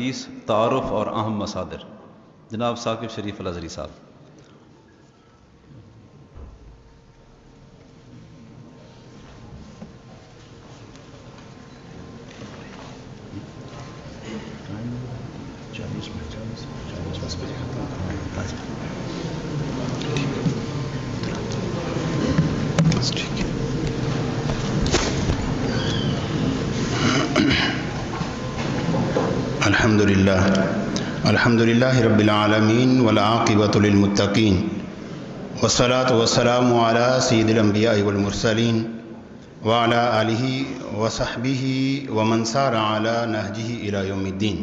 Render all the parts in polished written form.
الحدیث تعارف اور اہم مصادر، جناب ثاقب شریف الازہری صاحب۔ الحمد للہ رب العالمین والعاقبۃ للمتقین والصلاۃ والسلام علی سید الانبیاء والمرسلین وعلی آلہ وصحبہ ومن سار علی نہجہ الی یوم الدین۔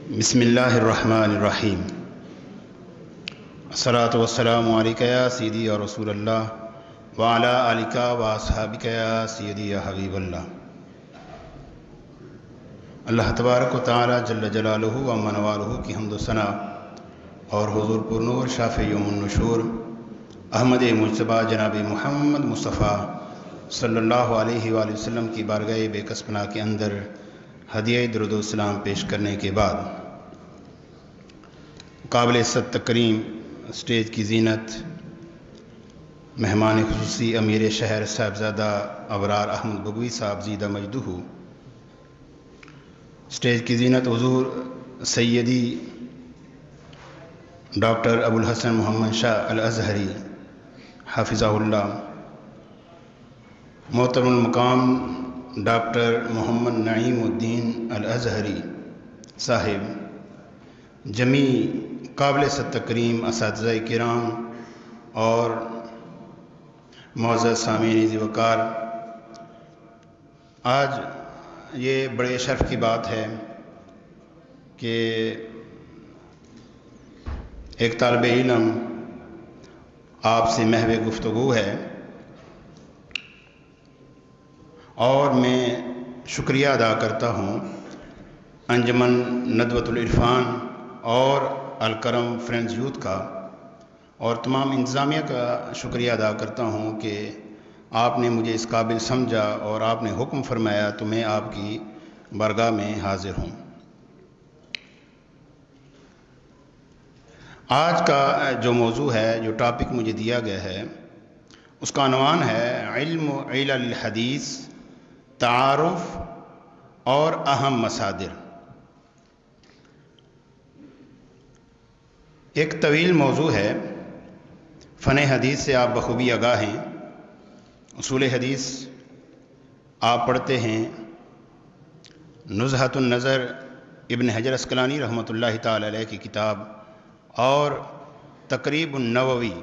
بسم اللہ الرحمن الرحیم۔ الصلاۃ والسلام علیک یا سیدی یا رسول اللہ وعلی آلک واصحابک یا سیدی یا حبیب اللہ۔ اللہ تبارک و تعالی جل جلالہ و منوالہ کی حمد و ثنا اور حضور پر نور شافع یوم النشور احمد مجتبیٰ جناب محمد مصطفیٰ صلی اللہ علیہ وآلہ وسلم کی بارگاہ بے کس پناہ کے اندر ہدیہ درود و سلام پیش کرنے کے بعد، قابل عزت تکریم اسٹیج کی زینت مہمان خصوصی امیر شہر صاحبزادہ ابرار احمد بگوی صاحب زیدہ مجدہ، اسٹیج کی زینت حضور سیدی ڈاکٹر ابو الحسن محمد شاہ الازہری حافظہ اللہ، محترم المقام ڈاکٹر محمد نعیم الدین الازہری صاحب، جمیع قابل تکریم اساتذہ کرام اور معزز سامعین ذی وقار، آج یہ بڑے شرف کی بات ہے کہ ایک طالب علم آپ سے محو گفتگو ہے، اور میں شکریہ ادا کرتا ہوں انجمن ندوۃ العرفان اور الکرم فرینڈز یوتھ کا، اور تمام انتظامیہ کا شکریہ ادا کرتا ہوں کہ آپ نے مجھے اس قابل سمجھا اور آپ نے حکم فرمایا تو میں آپ کی بارگاہ میں حاضر ہوں۔ آج کا جو موضوع ہے، جو ٹاپک مجھے دیا گیا ہے، اس کا عنوان ہے علم علل الحدیث، تعارف اور اہم مصادر۔ ایک طویل موضوع ہے، فن حدیث سے آپ بخوبی آگاہ ہیں، اصول حدیث آپ پڑھتے ہیں، نزہۃ النظر ابن حجر عسقلانی رحمۃ اللہ تعالی علیہ کی کتاب، اور تقریب النووی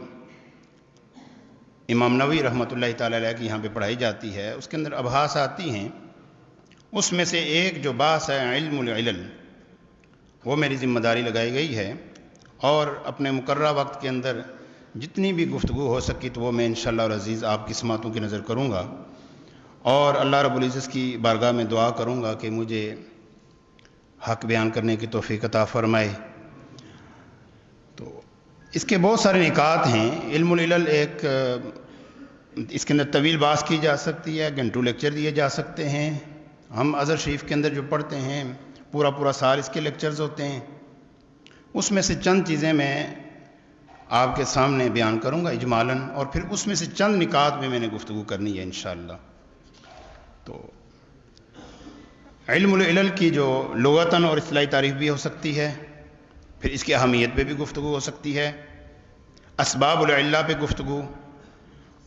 امام نووی رحمۃ اللہ تعالی علیہ کی یہاں پہ پڑھائی جاتی ہے، اس کے اندر ابحاث آتی ہیں، اس میں سے ایک جو بحث ہے علم العلل، وہ میری ذمہ داری لگائی گئی ہے، اور اپنے مقررہ وقت کے اندر جتنی بھی گفتگو ہو سکی تو وہ میں انشاءاللہ العزیز آپ کی سماعتوں کی نظر کروں گا، اور اللہ رب العزت کی بارگاہ میں دعا کروں گا کہ مجھے حق بیان کرنے کی توفیق عطا فرمائے۔ تو اس کے بہت سارے نکات ہیں۔ علم العلل ایک، اس کے اندر طویل بحث کی جا سکتی ہے، گھنٹوں لیکچر دیے جا سکتے ہیں۔ ہم ازہر شریف کے اندر جو پڑھتے ہیں پورا سال اس کے لیکچرز ہوتے ہیں، اس میں سے چند چیزیں میں آپ کے سامنے بیان کروں گا اجمالاً، اور پھر اس میں سے چند نکات میں نے گفتگو کرنی ہے انشاءاللہ۔ تو علم العلل کی جو لغتاً اور اصطلاحی تعریف بھی ہو سکتی ہے، پھر اس کی اہمیت پہ بھی گفتگو ہو سکتی ہے، اسباب العلہ پہ گفتگو،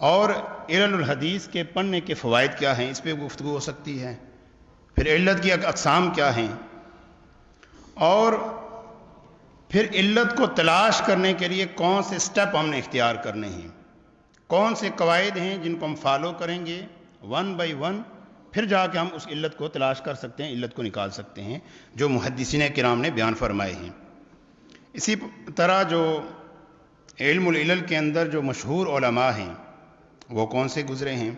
اور علل الحدیث کے پڑھنے کے فوائد کیا ہیں اس پہ گفتگو ہو سکتی ہے، پھر علت کی اقسام کیا ہیں، اور پھر علت کو تلاش کرنے کے لیے کون سے سٹیپ ہم نے اختیار کرنے ہیں، کون سے قواعد ہیں جن کو ہم فالو کریں گے ون بائی ون، پھر جا کے ہم اس علت کو تلاش کر سکتے ہیں، علت کو نکال سکتے ہیں جو محدثین کرام نے بیان فرمائے ہیں۔ اسی طرح جو علم العلل کے اندر جو مشہور علماء ہیں وہ کون سے گزرے ہیں،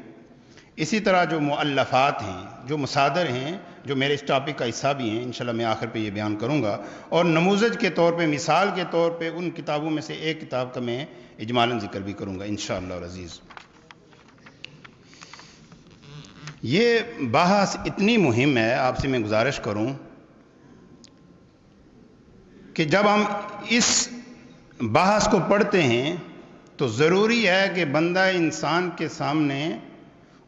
اسی طرح جو مؤلفات ہیں، جو مصادر ہیں، جو میرے اس ٹاپک کا حصہ بھی ہیں، انشاءاللہ میں آخر پہ یہ بیان کروں گا، اور نموذج کے طور پہ، مثال کے طور پہ ان کتابوں میں سے ایک کتاب کا میں اجمالاً ذکر بھی کروں گا انشاءاللہ العزیز۔ یہ بحث اتنی مہم ہے، آپ سے میں گزارش کروں کہ جب ہم اس بحث کو پڑھتے ہیں تو ضروری ہے کہ بندہ انسان کے سامنے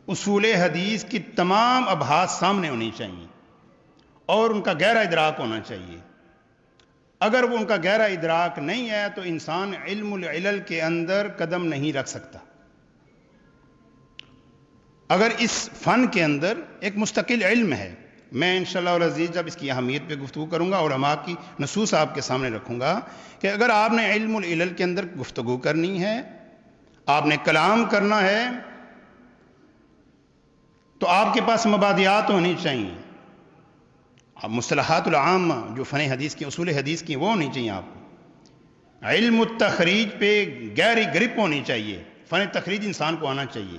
اصول حدیث کی تمام ابحاث سامنے ہونی چاہیے اور ان کا گہرا ادراک ہونا چاہیے۔ اگر وہ ان کا گہرا ادراک نہیں ہے تو انسان علم العلل کے اندر قدم نہیں رکھ سکتا۔ اگر اس فن کے اندر ایک مستقل علم ہے، میں انشاءاللہ العزیز جب اس کی اہمیت پہ گفتگو کروں گا اور علماء کی نصوص آپ کے سامنے رکھوں گا کہ اگر آپ نے علم العلل کے اندر گفتگو کرنی ہے، آپ نے کلام کرنا ہے، تو آپ کے پاس مبادیات ہونی چاہیے۔ اب مصطلحات العامہ جو فن حدیث کی، اصول حدیث کی، وہ ہونی چاہیے آپ کو۔ علم التخریج پہ گہری گرپ ہونی چاہیے، فن تخریج انسان کو آنا چاہیے۔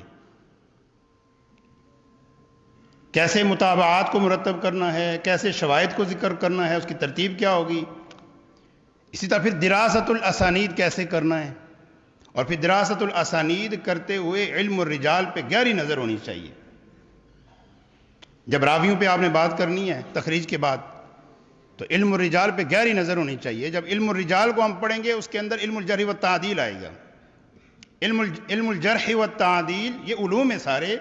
کیسے مطابعات کو مرتب کرنا ہے، کیسے شواہد کو ذکر کرنا ہے، اس کی ترتیب کیا ہوگی۔ اسی طرح پھر دراست الاسانید کیسے کرنا ہے، اور پھر دراست الاسانید کرتے ہوئے علم الرجال پہ گہری نظر ہونی چاہیے۔ جب راویوں پہ آپ نے بات کرنی ہے تخریج کے بعد تو علم الرجال پہ گہری نظر ہونی چاہیے۔ جب علم الرجال کو ہم پڑھیں گے اس کے اندر علم الجرح والتعدیل آئے گا۔ علم الجرح والتعدیل یہ علوم ہے سارے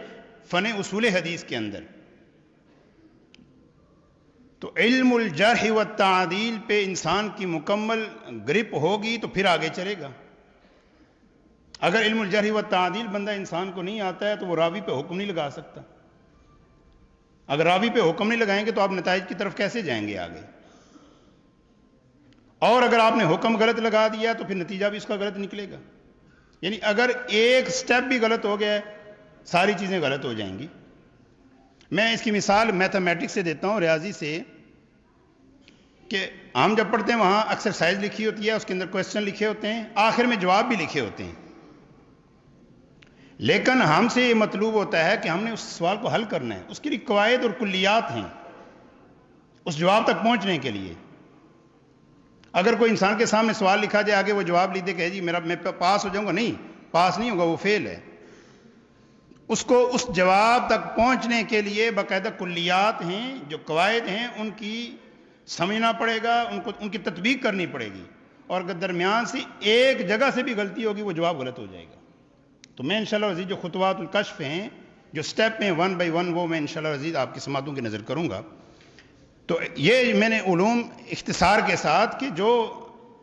فن اصول حدیث کے اندر۔ تو علم الجرح والتعدیل پہ انسان کی مکمل گرپ ہوگی تو پھر آگے چلے گا۔ اگر علم الجرح والتعدیل بندہ انسان کو نہیں آتا ہے تو وہ راوی پہ حکم نہیں لگا سکتا۔ اگر راوی پہ حکم نہیں لگائیں گے تو آپ نتائج کی طرف کیسے جائیں گے آگے؟ اور اگر آپ نے حکم غلط لگا دیا تو پھر نتیجہ بھی اس کا غلط نکلے گا۔ یعنی اگر ایک سٹیپ بھی غلط ہو گیا ساری چیزیں غلط ہو جائیں گی۔ میں اس کی مثال میتھمیٹکس سے دیتا ہوں، ریاضی سے، کہ ہم جب پڑھتے ہیں وہاں ایکسرسائز لکھی ہوتی ہے، اس کے اندر کویسچن لکھے ہوتے ہیں، آخر میں جواب بھی لکھے ہوتے ہیں، لیکن ہم سے یہ مطلوب ہوتا ہے کہ ہم نے اس سوال کو حل کرنا ہے، اس کی قواعد اور کلیات ہیں اس جواب تک پہنچنے کے لیے۔ اگر کوئی انسان کے سامنے سوال لکھا جائے، آگے وہ جواب لکھ دے کہ جی میں پاس ہو جاؤں گا، نہیں، پاس نہیں ہوگا، وہ فیل ہے۔ اس کو اس جواب تک پہنچنے کے لیے باقاعدہ کلیات ہیں، جو قواعد ہیں، ان کی سمجھنا پڑے گا، ان کی تطبیق کرنی پڑے گی، اور اگر درمیان سے ایک جگہ سے بھی غلطی ہوگی وہ جواب غلط ہو جائے گا۔ تو میں انشاءاللہ عزیز جو خطوات الکشف ہیں، جو سٹیپ ہیں 1 بائی 1، وہ میں انشاءاللہ عزیز آپ کی سماعتوں کی نظر کروں گا۔ تو یہ میں نے علوم اختصار کے ساتھ کہ جو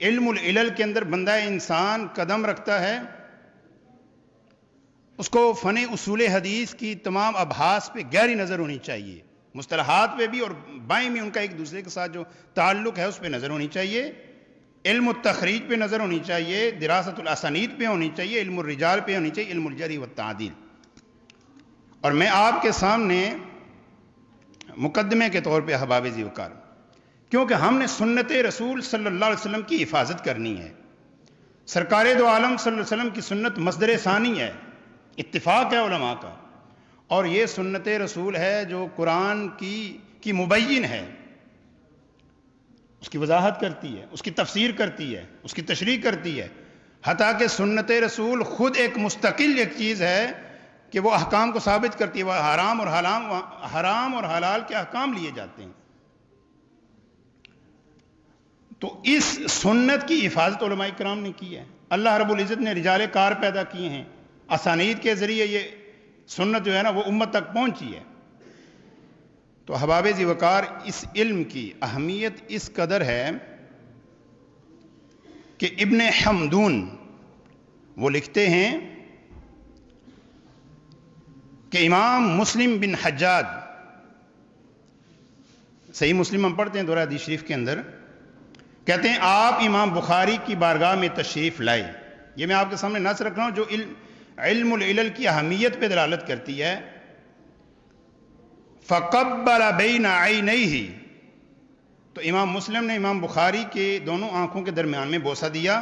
علم العلل کے اندر بندہ انسان قدم رکھتا ہے، اس کو فن اصول حدیث کی تمام ابحاث پہ گہری نظر ہونی چاہیے، مصطلحات پہ بھی اور بائیں میں ان کا ایک دوسرے کے ساتھ جو تعلق ہے اس پہ نظر ہونی چاہیے، علم التخریج پہ نظر ہونی چاہیے، دراست الاسانید پہ ہونی چاہیے، علم الرجال پہ ہونی چاہیے، علم الجرح والتعدیل۔ اور میں آپ کے سامنے مقدمے کے طور پہ احباب ذی وقار، کیونکہ ہم نے سنت رسول صلی اللہ علیہ وسلم کی حفاظت کرنی ہے۔ سرکار دو عالم صلی اللہ علیہ وسلم کی سنت مصدر ثانی ہے، اتفاق ہے علماء کا، اور یہ سنت رسول ہے جو قرآن کی مبین ہے، اس کی وضاحت کرتی ہے، اس کی تفسیر کرتی ہے، اس کی تشریح کرتی ہے، حتیٰ کہ سنت رسول خود ایک مستقل ایک چیز ہے کہ وہ احکام کو ثابت کرتی ہے، وہ حرام اور حلال کے احکام لیے جاتے ہیں۔ تو اس سنت کی حفاظت علماء کرام نے کی ہے۔ اللہ رب العزت نے رجال کار پیدا کیے ہیں، اسانید کے ذریعے یہ سنت جو ہے نا وہ امت تک پہنچی ہے۔ تو احباب ذی وقار، اس علم کی اہمیت اس قدر ہے کہ ابن حمدون وہ لکھتے ہیں کہ امام مسلم بن حجاج، صحیح مسلم ہم پڑھتے ہیں دورہ حدیث شریف کے اندر، کہتے ہیں آپ امام بخاری کی بارگاہ میں تشریف لائے۔ یہ میں آپ کے سامنے نص رکھ رہا ہوں جو علم العلل کی اہمیت پہ دلالت کرتی ہے۔ فَقَبَّلَ بَيْنَ عَيْنَيْهِ، تو امام مسلم نے امام بخاری کے دونوں آنکھوں کے درمیان میں بوسہ دیا۔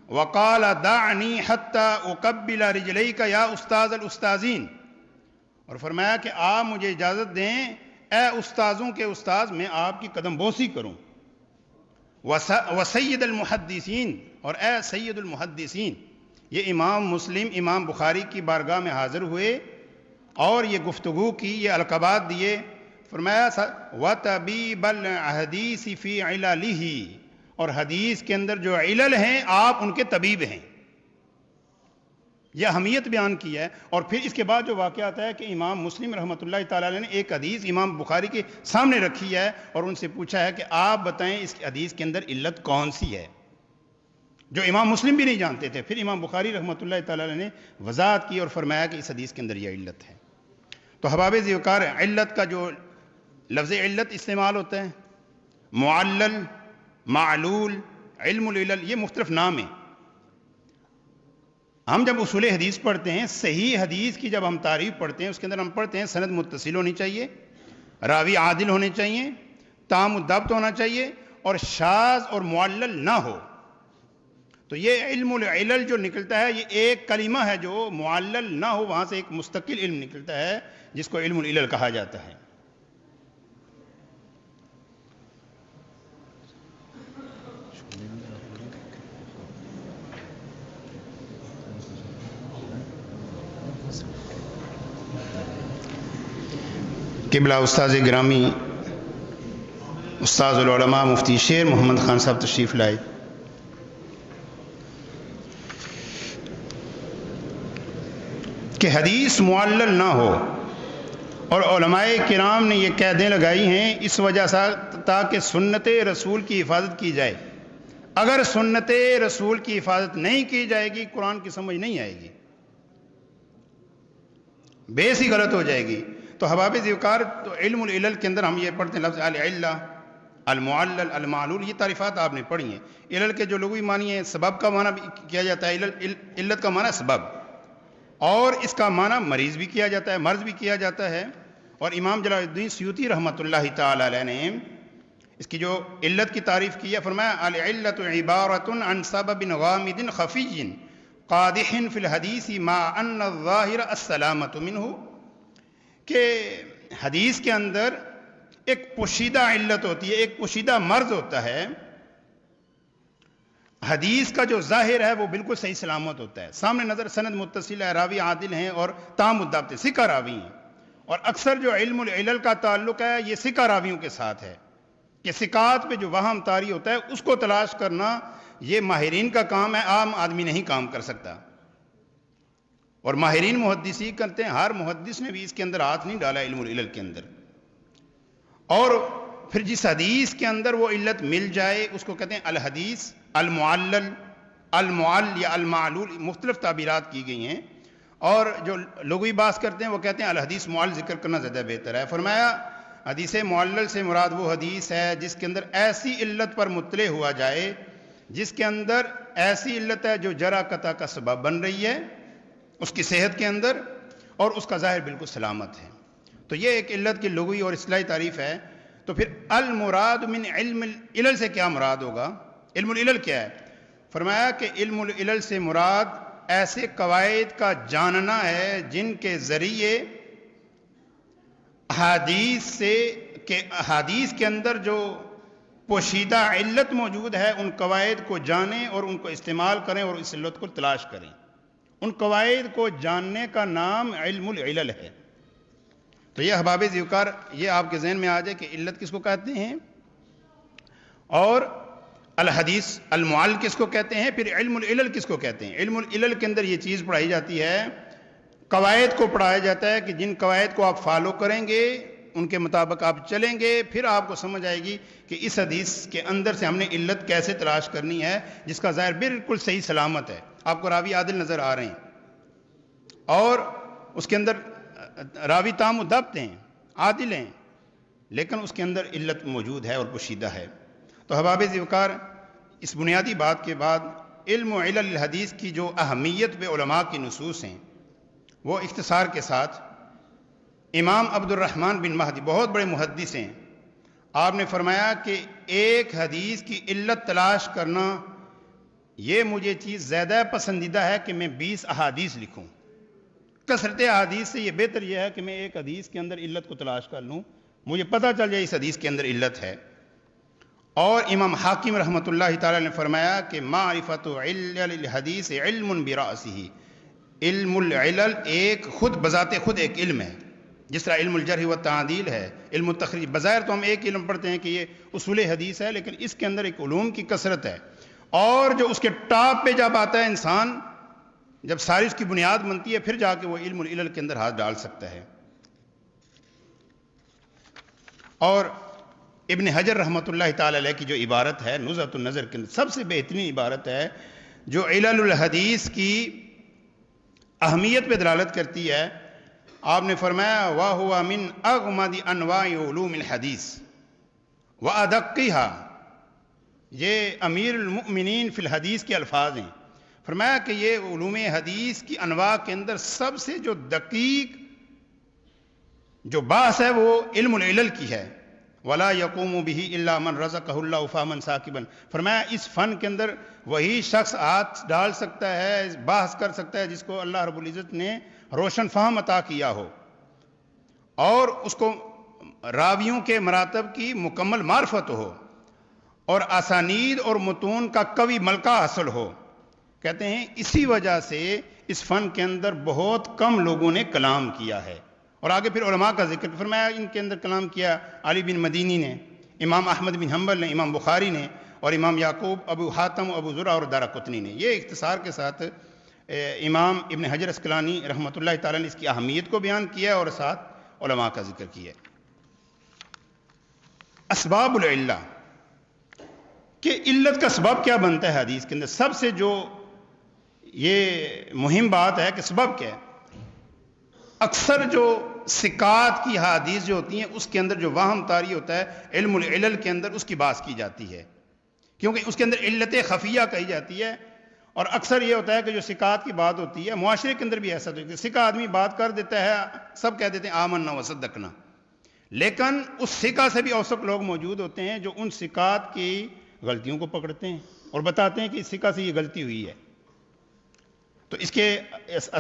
وَقَالَ دَعْنِي حَتَّى أُقَبِّلَ رِجْلَيْكَ يَا أُسْتَاذَ الْأُسْتَاذِينَ، اور فرمایا کہ آپ مجھے اجازت دیں اے استاذوں کے استاذ، میں آپ کی قدم بوسی کروں۔ وَسَيِّدَ الْمُحَدِّثِينَ، اور اے سید المحدثین۔ یہ امام مسلم امام بخاری کی بارگاہ میں حاضر ہوئے اور یہ گفتگو کی، یہ القابات دیے، فرمایا وَطَبِيبَ الْحَدِيثِ فِي عِلَلِهِ، اور حدیث کے اندر جو علل ہیں آپ ان کے طبیب ہیں، یہ اہمیت بیان کی ہے۔ اور پھر اس کے بعد جو واقعہ آتا ہے کہ امام مسلم رحمۃ اللہ تعالیٰ علیہ نے ایک حدیث امام بخاری کے سامنے رکھی ہے اور ان سے پوچھا ہے کہ آپ بتائیں اس حدیث کے اندر علت کون سی ہے، جو امام مسلم بھی نہیں جانتے تھے۔ پھر امام بخاری رحمۃ اللہ تعالیٰ علیہ نے وضاحت کی اور فرمایا کہ اس حدیث کے اندر یہ علت ہے۔ تو احباب ذوقار، علت کا جو لفظ علت استعمال ہوتا ہے، معلل، معلول، علم العلل، یہ مختلف نام ہیں۔ ہم جب اصول حدیث پڑھتے ہیں، صحیح حدیث کی جب ہم تعریف پڑھتے ہیں، اس کے اندر ہم پڑھتے ہیں سند متصل ہونی چاہیے، راوی عادل ہونے چاہیے، تام الضبط ہونا چاہیے، اور شاذ اور معلل نہ ہو۔ تو یہ علم العلل جو نکلتا ہے، یہ ایک کلمہ ہے جو معلل نہ ہو، وہاں سے ایک مستقل علم نکلتا ہے جس کو علم العلل کہا جاتا ہے۔ قبلہ استاذ گرامی، استاذ العلماء مفتی شیر محمد خان صاحب تشریف لائے۔ کہ حدیث معلل نہ ہو، اور علماء کرام نے یہ قیدیں لگائی ہیں اس وجہ سے تاکہ سنت رسول کی حفاظت کی جائے۔ اگر سنت رسول کی حفاظت نہیں کی جائے گی، قرآن کی سمجھ نہیں آئے گی، بیس ہی غلط ہو جائے گی۔ تو احباب ذوقار، تو علم العلل کے اندر ہم یہ پڑھتے ہیں لفظ العلہ، المعلل، المعلول، یہ تعریفات آپ نے پڑھی ہیں۔ علل کے جو لغوی معنی ہیں، سبب کا معنی بھی کیا جاتا ہے، علت کا معنی سبب، اور اس کا معنی مریض بھی کیا جاتا ہے، مرض بھی کیا جاتا ہے۔ اور امام جلال الدین سیوطی رحمۃ اللہ تعالی علیہ نے اس کی جو علت کی تعریف کی ہے، فرمایا العلۃ عبارۃ عن سبب غامض خفی قادح فی الحدیث ما ان الظاہر السلامۃ منہ، کہ حدیث کے اندر ایک پوشیدہ علت ہوتی ہے، ایک پوشیدہ مرض ہوتا ہے، حدیث کا جو ظاہر ہے وہ بالکل صحیح سلامت ہوتا ہے، سامنے نظر سند متصل ہے، راوی عادل ہیں اور تام الضبط، ثقہ راوی ہیں۔ اور اکثر جو علم العلل کا تعلق ہے یہ ثقہ راویوں کے ساتھ ہے، کہ ثقات پہ جو وہم طاری ہوتا ہے اس کو تلاش کرنا یہ ماہرین کا کام ہے، عام آدمی نہیں کام کر سکتا۔ اور ماہرین محدثی کرتے ہیں، ہر محدث نے بھی اس کے اندر ہاتھ نہیں ڈالا علم العلل کے اندر۔ اور پھر جس حدیث کے اندر وہ علت مل جائے اس کو کہتے ہیں الحدیث المعلل، المعل یا المعلول، مختلف تعبیرات کی گئی ہیں۔ اور جو لغوی بحث کرتے ہیں وہ کہتے ہیں الحدیث معل ذکر کرنا زیادہ بہتر ہے۔ فرمایا حدیث معلل سے مراد وہ حدیث ہے جس کے اندر ایسی علت پر مطلع ہوا جائے، جس کے اندر ایسی علت ہے جو جرح قطع کا سبب بن رہی ہے اس کی صحت کے اندر، اور اس کا ظاہر بالکل سلامت ہے۔ تو یہ ایک علت کی لغوی اور اصطلاحی تعریف ہے۔ تو پھر المراد من علم العلل سے کیا مراد ہوگا؟ علم العلل کیا ہے؟ فرمایا کہ علم العلل سے مراد ایسے قواعد کا جاننا ہے جن کے ذریعے احادیث کے اندر جو پوشیدہ علت موجود ہے ان قواعد کو جانیں اور ان کو استعمال کریں اور اس علت کو تلاش کریں۔ ان قواعد کو جاننے کا نام علم العلل ہے۔ تو یہ احباب ذوقار، یہ آپ کے ذہن میں آ جائے کہ علت کس کو کہتے ہیں اور الحدیث المعل کس کو کہتے ہیں، پھر علم العلل کس کو کہتے ہیں۔ علم العلل کے اندر یہ چیز پڑھائی جاتی ہے، قواعد کو پڑھایا جاتا ہے کہ جن قواعد کو آپ فالو کریں گے، ان کے مطابق آپ چلیں گے، پھر آپ کو سمجھ آئے گی کہ اس حدیث کے اندر سے ہم نے علت کیسے تلاش کرنی ہے جس کا ظاہر بالکل صحیح سلامت ہے۔ آپ کو راوی عادل نظر آ رہے ہیں اور اس کے اندر راوی تام الضبط ہیں، عادل ہیں، لیکن اس کے اندر علت موجود ہے اور پوشیدہ ہے۔ تو احباب ذوقار، اس بنیادی بات کے بعد علم و علل الحدیث کی جو اہمیت پہ علماء کی نصوص ہیں وہ اختصار کے ساتھ امام عبد الرحمن بن مہدی بہت بڑے محدث ہیں، آپ نے فرمایا کہ ایک حدیث کی علت تلاش کرنا یہ مجھے چیز زیادہ پسندیدہ ہے کہ میں 20 احادیث لکھوں۔ کثرت احادیث سے یہ بہتر یہ ہے کہ میں ایک حدیث کے اندر علت کو تلاش کر لوں، مجھے پتہ چل جائے اس حدیث کے اندر علت ہے۔ اور امام حاکم رحمۃ اللہ تعالی نے فرمایا کہ معرفت علل الحدیث علم برأسہ، علم العلل ایک خود بذات خود ایک علم ہے، جس طرح علم الجرح و تعدیل ہے، علم التخریج، بظاہر تو ہم ایک علم پڑھتے ہیں کہ یہ اصول حدیث ہے، لیکن اس کے اندر ایک علوم کی کثرت ہے، اور جو اس کے ٹاپ پہ جب آتا ہے انسان، جب ساری اس کی بنیاد بنتی ہے، پھر جا کے وہ علم العلل کے اندر ہاتھ ڈال سکتا ہے۔ اور ابن حجر رحمۃ اللہ تعالی علیہ کی جو عبارت ہے نزہۃ النظر کے اندر سب سے بہترین عبارت ہے، جو علل الحدیث کی اہمیت پہ دلالت کرتی ہے۔ آپ نے فرمایا وَهُوَ مِنْ أَغْمَدِ أَنْوَاعِ عُلُومِ الْحَدِيثِ وَأَدَقِّهَا، یہ امیر المؤمنین فی الحدیث کے الفاظ ہیں۔ فرمایا کہ یہ علوم حدیث کی انواع کے اندر سب سے جو دقیق جو بحث ہے وہ علم العلل کی ہے۔ وَلَا يَقُومُ بِهِ إِلَّا مَنْ رَزَقَهُ اللَّهُ فَهْمًا ثَاقِبًا، فرمایا اس فن کے اندر وہی شخص ہاتھ ڈال سکتا ہے، بحث کر سکتا ہے، جس کو اللہ رب العزت نے روشن فہم عطا کیا ہو اور اس کو راویوں کے مراتب کی مکمل معرفت ہو اور اسانید اور متون کا قوی ملکہ حاصل ہو۔ کہتے ہیں اسی وجہ سے اس فن کے اندر بہت کم لوگوں نے کلام کیا ہے۔ اور آگے پھر علماء کا ذکر فرمایا، ان کے اندر کلام کیا علی بن مدینی نے، امام احمد بن حنبل نے، امام بخاری نے، اور امام یعقوب، ابو حاتم، ابو زرع اور دارقطنی نے۔ یہ اختصار کے ساتھ امام ابن حجر اسقلانی رحمۃ اللہ تعالیٰ نے اس کی اہمیت کو بیان کیا اور ساتھ علماء کا ذکر کیا۔ اسباب العلہ، کہ علت کا سبب کیا بنتا ہے حدیث کے اندر، سب سے جو یہ مہم بات ہے کہ سبب کیا ہے۔ اکثر جو ثقات کی حدیث جو ہوتی ہیں اس کے اندر جو وہم طاری ہوتا ہے، علم العلل کے اندر اس کی بحث کی جاتی ہے، کیونکہ اس کے اندر علت خفیہ کہی جاتی ہے۔ اور اکثر یہ ہوتا ہے کہ جو ثقات کی بات ہوتی ہے، معاشرے کے اندر بھی ایسا ہوتا ہے کہ ثقہ آدمی بات کر دیتا ہے، سب کہہ دیتے ہیں آمنا وصدقنا، لیکن اس ثقہ سے بھی اوثق لوگ موجود ہوتے ہیں جو ان ثقات کی غلطیوں کو پکڑتے ہیں اور بتاتے ہیں کہ اس ثقہ سے یہ غلطی ہوئی ہے۔ تو اس کے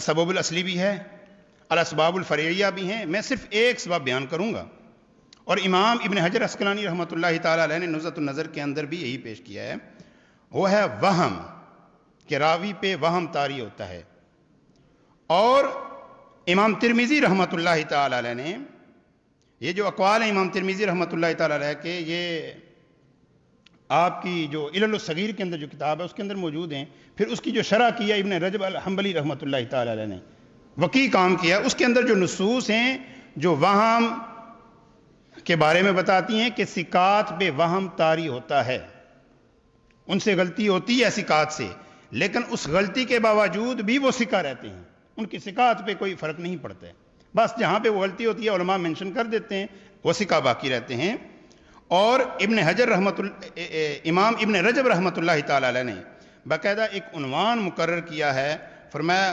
سبب الاصلی بھی ہے، الاسباب الفرعیہ بھی ہیں۔ میں صرف ایک سبب بیان کروں گا، اور امام ابن حجر اسقلانی رحمۃ اللہ تعالی علیہ نے نزہۃ النظر کے اندر بھی یہی پیش کیا ہے، وہ ہے وہم، کہ راوی پہ وہم طاری ہوتا ہے۔ اور امام ترمذی رحمۃ اللہ تعالی علیہ نے، یہ جو اقوال ہیں امام ترمذی رحمۃ اللہ تعالی علیہ کے، یہ آپ کی جو علل الصغیر کے اندر جو کتاب ہے اس کے اندر موجود ہیں۔ پھر اس کی جو شرح کی ہے ابن رجب الحنبلی رحمۃ اللہ تعالی علیہ نے، وقی کام کیا، اس کے اندر جو نصوص ہیں جو وہم کے بارے میں بتاتی ہیں کہ ثقات پہ وہم طاری ہوتا ہے، ان سے غلطی ہوتی ہے ثقات سے، لیکن اس غلطی کے باوجود بھی وہ ثقہ رہتے ہیں، ان کی ثقات پہ کوئی فرق نہیں پڑتا ہے، بس جہاں پہ وہ غلطی ہوتی ہے علماء مینشن کر دیتے ہیں، وہ ثقہ باقی رہتے ہیں۔ اور ابن حجر امام ابن رجب رحمۃ اللہ تعالی علیہ نے باقاعدہ ایک عنوان مقرر کیا ہے، فرمایا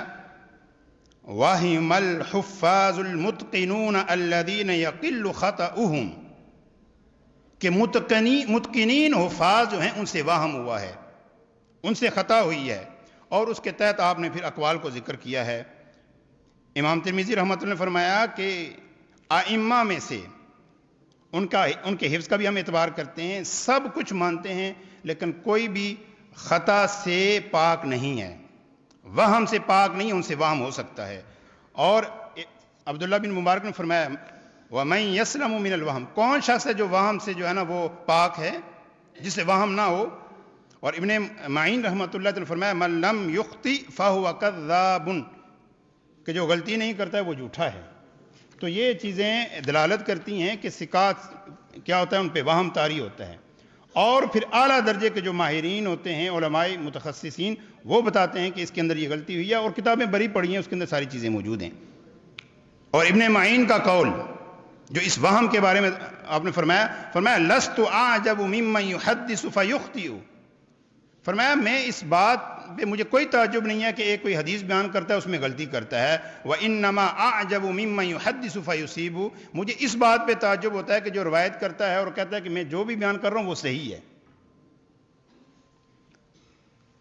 وَهِمَ الْحُفَّاظُ الْمُتْقِنُونَ الَّذِينَ يَقِلُّ خَطَأُهُمْ، کہ متقنین حفاظ جو ہیں ان سے واہم ہوا ہے، ان سے خطا ہوئی ہے۔ اور اس کے تحت آپ نے پھر اقوال کو ذکر کیا ہے۔ امام ترمذی رحمۃ اللہ نے فرمایا کہ ائمہ میں سے ان کے حفظ کا بھی ہم اعتبار کرتے ہیں، سب کچھ مانتے ہیں، لیکن کوئی بھی خطا سے پاک نہیں ہے، وہم سے پاک نہیں، ان سے وہم ہو سکتا ہے۔ اور عبداللہ بن مبارک نے فرمایا وَمَن يَسْلَمُ مِنَ الْوَهْمِ، کون شخص ہے جو وہم سے جو ہے نا وہ پاک ہے، جس سے وہم نہ ہو۔ اور ابن معین رحمۃ اللہ نے فرمایا مَن لَمْ يُخْطِئْ فَهُوَ كَذَّابٌ، کہ جو غلطی نہیں کرتا ہے وہ جھوٹا ہے۔ تو یہ چیزیں دلالت کرتی ہیں کہ ثقات کیا ہوتا ہے، ان پہ وہم طاری ہوتا ہے۔ اور پھر اعلیٰ درجے کے جو ماہرین ہوتے ہیں، علماء متخصصین، وہ بتاتے ہیں کہ اس کے اندر یہ غلطی ہوئی ہے، اور کتابیں بری پڑھی ہیں، اس کے اندر ساری چیزیں موجود ہیں۔ اور ابن معین کا قول جو اس وہم کے بارے میں آپ نے فرمایا لست اعجب ممن يحدث فيخطئ، فرمایا میں اس بات پہ مجھے کوئی تعجب نہیں ہے کہ ایک کوئی حدیث بیان کرتا ہے اس میں غلطی کرتا ہے، وانما اعجب ممن يحدث فيصيب، مجھے اس بات پہ تعجب ہوتا ہے کہ جو روایت کرتا ہے اور کہتا ہے کہ میں جو بھی بیان کر رہا ہوں وہ صحیح ہے۔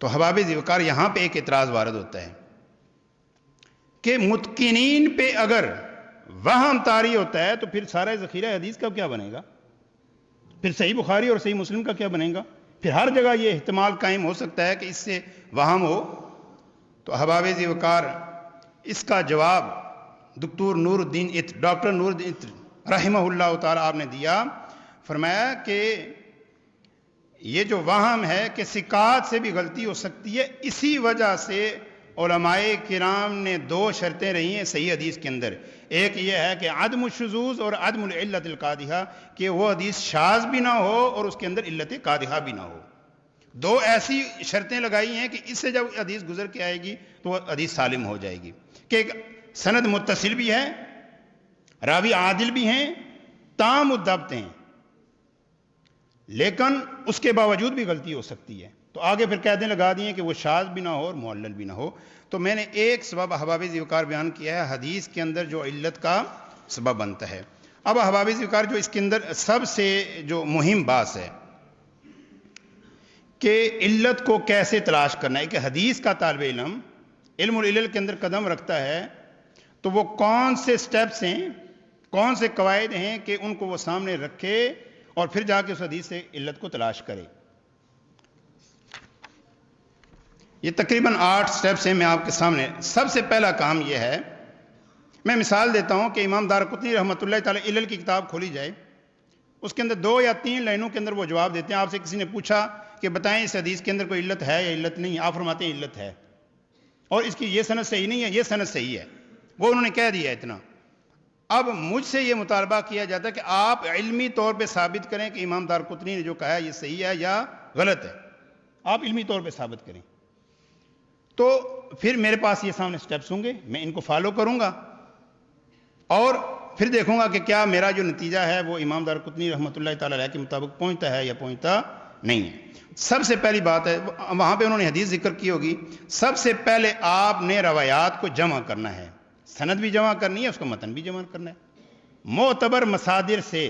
تو احباب ذوقار، یہاں پہ ایک اعتراض وارد ہوتا ہے کہ متقنین پہ اگر وہم طاری ہوتا ہے تو پھر سارا ذخیرہ حدیث کا کیا بنے گا؟ پھر صحیح بخاری اور صحیح مسلم کا کیا بنے گا؟ پھر ہر جگہ یہ احتمال قائم ہو سکتا ہے کہ اس سے وہم ہو۔ تو احباب ذوقار، اس کا جواب ڈاکٹر نور الدین رحمہ اللہ تعالی آپ نے دیا. فرمایا کہ یہ جو وہم ہے کہ ثقات سے بھی غلطی ہو سکتی ہے، اسی وجہ سے علماء کرام نے 2 شرطیں رہی ہیں صحیح حدیث کے اندر. ایک یہ ہے کہ عدم الشذوذ اور عدم العلت القادحہ، کہ وہ حدیث شاذ بھی نہ ہو اور اس کے اندر علت قادحہ بھی نہ ہو. 2 ایسی شرطیں لگائی ہیں کہ اس سے جب حدیث گزر کے آئے گی تو وہ حدیث سالم ہو جائے گی، کہ ایک سند متصل بھی ہے، راوی عادل بھی ہیں، تام الضبط ہیں، لیکن اس کے باوجود بھی غلطی ہو سکتی ہے. تو آگے پھر قیدیں لگا دی ہیں کہ وہ شاذ بھی نہ ہو اور معلل بھی نہ ہو. تو میں نے ایک سبب احباب ذوقار بیان کیا ہے حدیث کے اندر جو علت کا سبب بنتا ہے. اب احباب ذوقار جو اس کے اندر سب سے جو مہم بات ہے کہ علت کو کیسے تلاش کرنا ہے. کہ حدیث کا طالب علم علم العلل کے اندر قدم رکھتا ہے تو وہ کون سے سٹیپس ہیں، کون سے قواعد ہیں کہ ان کو وہ سامنے رکھے اور پھر جا کے اس حدیث سے علت کو تلاش کرے. یہ تقریباً 8 سٹیپس ہیں میں آپ کے سامنے. سب سے پہلا کام یہ ہے، میں مثال دیتا ہوں کہ امام دارقطنی رحمۃ اللہ تعالی علل کی کتاب کھولی جائے، اس کے اندر 2 یا 3 لائنوں کے اندر وہ جواب دیتے ہیں. آپ سے کسی نے پوچھا کہ بتائیں اس حدیث کے اندر کوئی علت ہے یا علت نہیں، آپ فرماتے ہیں علت ہے اور اس کی یہ سند صحیح نہیں ہے، یہ سند صحیح ہے. وہ انہوں نے کہہ دیا اتنا. اب مجھ سے یہ مطالبہ کیا جاتا ہے کہ آپ علمی طور پہ ثابت کریں کہ امام دارقطنی نے جو کہا ہے یہ صحیح ہے یا غلط ہے. آپ علمی طور پہ ثابت کریں. تو پھر میرے پاس یہ سامنے سٹیپس ہوں گے، میں ان کو فالو کروں گا اور پھر دیکھوں گا کہ کیا میرا جو نتیجہ ہے وہ امام دارقطنی رحمۃ اللہ تعالی علیہ کے مطابق پہنچتا ہے یا پہنچتا نہیں ہے. سب سے پہلی بات ہے، وہاں پہ انہوں نے حدیث ذکر کی ہوگی، سب سے پہلے آپ نے روایات کو جمع کرنا ہے. سند بھی جمع کرنی ہے، اس کا متن بھی جمع کرنا ہے. معتبر مصادر سے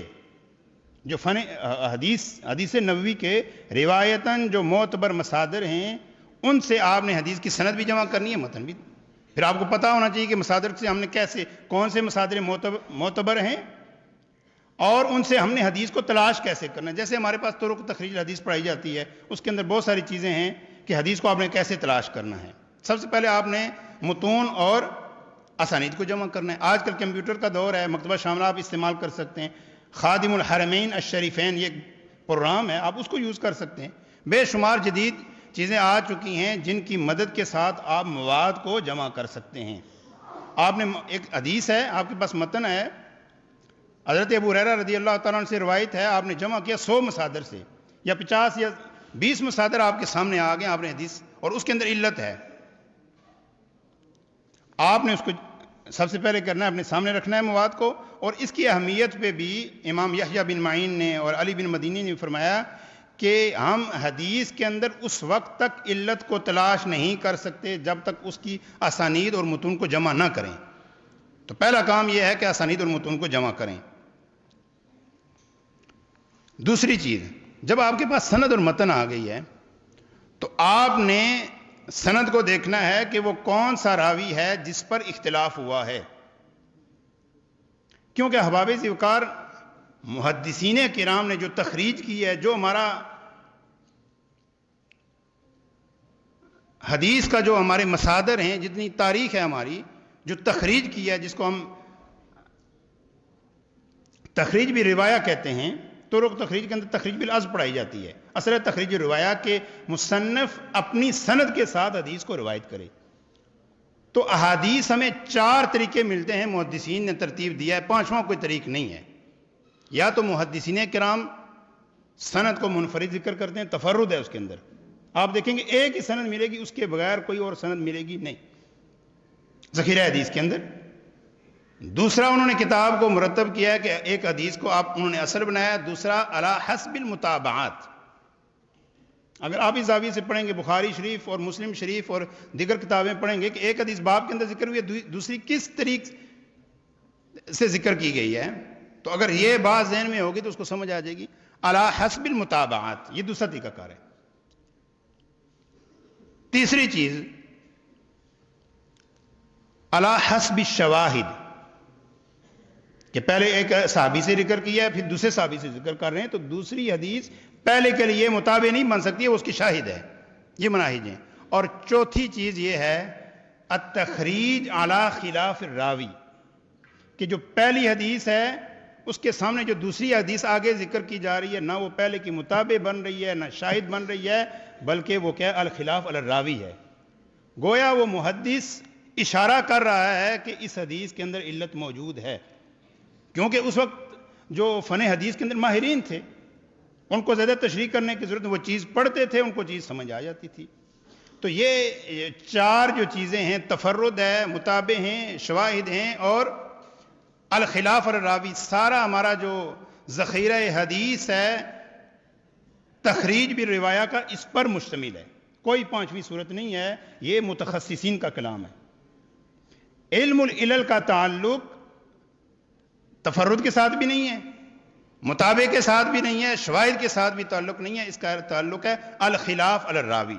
جو حدیث نبوی کے روایتاً جو معتبر مصادر ہیں ان سے آپ نے حدیث کی سند بھی جمع کرنی ہے، متن بھی. پھر آپ کو پتہ ہونا چاہیے کہ مصادر سے ہم نے کون سے مصادر معتبر ہیں اور ان سے ہم نے حدیث کو تلاش کیسے کرنا ہے. جیسے ہمارے پاس طرق تخریج حدیث پڑھائی جاتی ہے، اس کے اندر بہت ساری چیزیں ہیں کہ حدیث کو آپ نے کیسے تلاش کرنا ہے. سب سے پہلے آپ نے متون اور اسانید کو جمع کرنا ہے. آج کل کمپیوٹر کا دور ہے، مکتبہ شاملہ آپ استعمال کر سکتے ہیں. خادم الحرمین الشریفین یہ پروگرام ہے، آپ اس کو یوز کر سکتے ہیں. بے شمار جدید چیزیں آ چکی ہیں جن کی مدد کے ساتھ آپ مواد کو جمع کر سکتے ہیں. آپ نے ایک حدیث ہے، آپ کے پاس متن ہے، حضرت ابو ہریرہ رضی اللہ تعالیٰ عنہ سے روایت ہے، آپ نے جمع کیا 100 مصادر سے یا 50 یا 20 مصادر آپ کے سامنے آ گئے، آپ نے حدیث اور اس کے اندر علت ہے. آپ نے اس کو سب سے پہلے کرنا ہے، اپنے سامنے رکھنا ہے مواد کو. اور اس کی اہمیت پہ بھی امام یحییٰ بن معین نے اور علی بن مدینی نے فرمایا کہ ہم حدیث کے اندر اس وقت تک علت کو تلاش نہیں کر سکتے جب تک اس کی اسانید اور متون کو جمع نہ کریں. تو پہلا کام یہ ہے کہ اسانید اور متون کو جمع کریں. دوسری چیز، جب آپ کے پاس سند اور متن آ گئی ہے تو آپ نے سند کو دیکھنا ہے کہ وہ کون سا راوی ہے جس پر اختلاف ہوا ہے. کیونکہ احباب ذوقار محدثین کرام نے جو تخریج کی ہے، جو ہمارا حدیث کا جو ہمارے مصادر ہیں، جتنی تاریخ ہے ہماری، جو تخریج کی ہے، جس کو ہم تخریج بھی روایہ کہتے ہیں. طرق تخریج کے اندر تخریج بالعض پڑھائی جاتی ہے. اصل ہے تخریج روایہ کے مصنف اپنی سند کے ساتھ حدیث کو روایت کرے. تو احادیث ہمیں 4 طریقے ملتے ہیں، محدثین نے ترتیب دیا ہے، 5واں کوئی طریق نہیں ہے. یا تو محدثین کرام سند کو منفرد ذکر کرتے ہیں، تفرد ہے اس کے اندر. آپ دیکھیں گے ایک ہی سند ملے گی، اس کے بغیر کوئی اور سند ملے گی نہیں ذخیرہ حدیث کے اندر. دوسرا انہوں نے کتاب کو مرتب کیا ہے کہ ایک حدیث کو انہوں نے اصل بنایا. دوسرا علی حسب المتابعات. اگر آپ اس زاویے سے پڑھیں گے بخاری شریف اور مسلم شریف اور دیگر کتابیں پڑھیں گے کہ ایک حدیث باب کے اندر ذکر ہوئی ہے، دوسری کس طریق سے ذکر کی گئی ہے، تو اگر یہ بات ذہن میں ہوگی تو اس کو سمجھ آ جائے گی. علی حسب المتابعات، یہ دوسرا طریقہ کار ہے. تیسری چیز علی حسب الشواہد، کہ پہلے ایک صحابی سے ذکر کیا ہے، پھر دوسرے صحابی سے ذکر کر رہے ہیں، تو دوسری حدیث پہلے کے لیے متابع نہیں بن سکتی ہے، وہ اس کی شاہد ہے. یہ مناہج ہیں. اور چوتھی چیز یہ ہے التخریج علی خلاف الراوی، کہ جو پہلی حدیث ہے اس کے سامنے جو دوسری حدیث آگے ذکر کی جا رہی ہے نہ وہ پہلے کی مطابق بن رہی ہے نہ شاہد بن رہی ہے، بلکہ وہ کیا الخلاف علی الراوی ہے۔ گویا وہ محدث اشارہ کر رہا ہے کہ اس حدیث کے اندر علت موجود ہے، کیونکہ اس وقت جو فن حدیث کے اندر ماہرین تھے ان کو زیادہ تشریح کرنے کی ضرورت، وہ چیز پڑھتے تھے ان کو چیز سمجھ آ جاتی تھی۔ تو یہ چار جو چیزیں ہیں، تفرد ہے، متابع ہیں، شواہد ہیں اور الخلاف الراوی، سارا ہمارا جو ذخیرہ حدیث ہے تخریج بھی روایہ کا اس پر مشتمل ہے، کوئی پانچویں صورت نہیں ہے، یہ متخصصین کا کلام ہے۔ علم العلل کا تعلق تفرد کے ساتھ بھی نہیں ہے، مطابع کے ساتھ بھی نہیں ہے، شواہد کے ساتھ بھی تعلق نہیں ہے، اس کا تعلق ہے الخلاف علی الراوی۔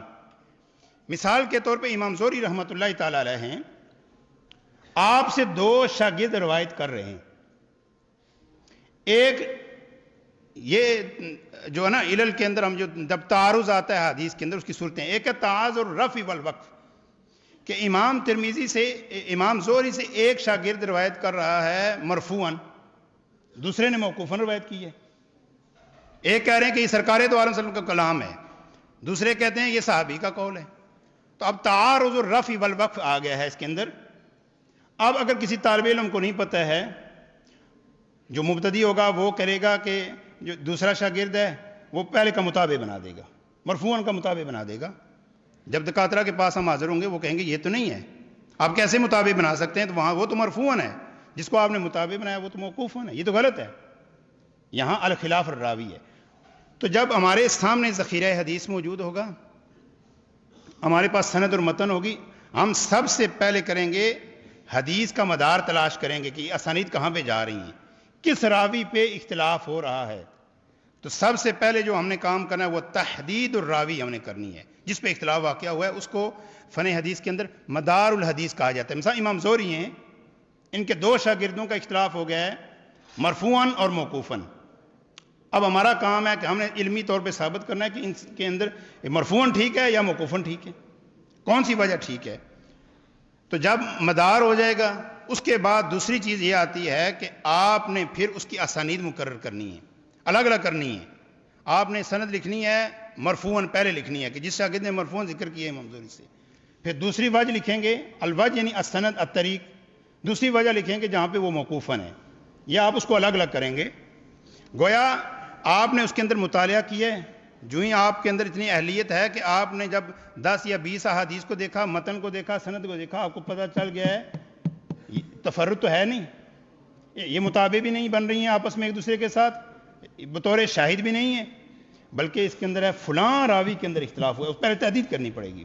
مثال کے طور پہ امام زہری رحمۃ اللہ تعالی علیہ ہیں، آپ سے دو شاگرد روایت کر رہے ہیں، ایک یہ جو ہے نا علل کے اندر ہم جو جب تعارض آتا ہے حدیث کے اندر اس کی صورتیں، ایک ہے تعارض الرفع والوقف، کہ امام ترمذی سے امام زہری سے ایک شاگرد روایت کر رہا ہے مرفوعاً، دوسرے نے موقوفاً روایت کی ہے۔ ایک کہہ رہے ہیں کہ یہ سرکار دو عالم صلی اللہ علیہ وسلم کا کلام ہے، دوسرے کہتے ہیں یہ صحابی کا قول ہے۔ تو اب تعارض الرفع والوقف آ گیا ہے اس کے اندر۔ اب اگر کسی طالب علم کو نہیں پتہ ہے، جو مبتدی ہوگا وہ کرے گا کہ جو دوسرا شاگرد ہے وہ پہلے کا مطابع بنا دے گا، مرفوعاً کا مطابع بنا دے گا۔ جب دکاترہ کے پاس ہم حاضر ہوں گے وہ کہیں گے یہ تو نہیں ہے، آپ کیسے مطابع بنا سکتے ہیں، تو وہاں وہ تو مرفوعاً ہے، جس کو آپ نے مطابع بنایا وہ تو موقوفاً ہے، یہ تو غلط ہے، یہاں الخلاف الراوی ہے۔ تو جب ہمارے سامنے ذخیرہ حدیث موجود ہوگا، ہمارے پاس سند اور متن ہوگی، ہم سب سے پہلے کریں گے حدیث کا مدار تلاش کریں گے کہ یہ اسانید کہاں پہ جا رہی ہیں، کس راوی پہ اختلاف ہو رہا ہے۔ تو سب سے پہلے جو ہم نے کام کرنا ہے وہ تحدید الراوی ہم نے کرنی ہے، جس پہ اختلاف واقع ہوا ہے اس کو فن حدیث کے اندر مدار الحدیث کہا جاتا ہے۔ مثلا امام زہری ہیں، ان کے دو شاگردوں کا اختلاف ہو گیا ہے مرفوعاً اور موقوفاً۔ اب ہمارا کام ہے کہ ہم نے علمی طور پہ ثابت کرنا ہے کہ ان کے اندر مرفوعاً ٹھیک ہے یا موقوفاً ٹھیک ہے، کون سی وجہ ٹھیک ہے۔ تو جب مدار ہو جائے گا اس کے بعد دوسری چیز یہ آتی ہے کہ آپ نے پھر اس کی اسانید مقرر کرنی ہے، الگ الگ کرنی ہے۔ آپ نے سند لکھنی ہے مرفوعاً پہلے لکھنی ہے کہ جس شاگرد نے مرفوعاً ذکر کیا ہے امام زہری سے، پھر دوسری وجہ لکھیں گے الوجہ یعنی السند الطریق، دوسری وجہ لکھیں گے جہاں پہ وہ موقوفاً ہے، یا آپ اس کو الگ الگ کریں گے۔ گویا آپ نے اس کے اندر مطالعہ کیا ہے، جو ہی آپ کے اندر اتنی اہلیت ہے کہ آپ نے جب 10 یا 20 احادیث کو دیکھا، متن کو دیکھا، سند کو دیکھا، آپ کو پتہ چل گیا ہے تفرد تو ہے نہیں، یہ مطابع بھی نہیں بن رہی ہیں آپس میں ایک دوسرے کے ساتھ، بطور شاہد بھی نہیں ہے، بلکہ اس کے اندر ہے فلاں راوی کے اندر اختلاف ہوا ہے، اس پہلے تحدید کرنی پڑے گی۔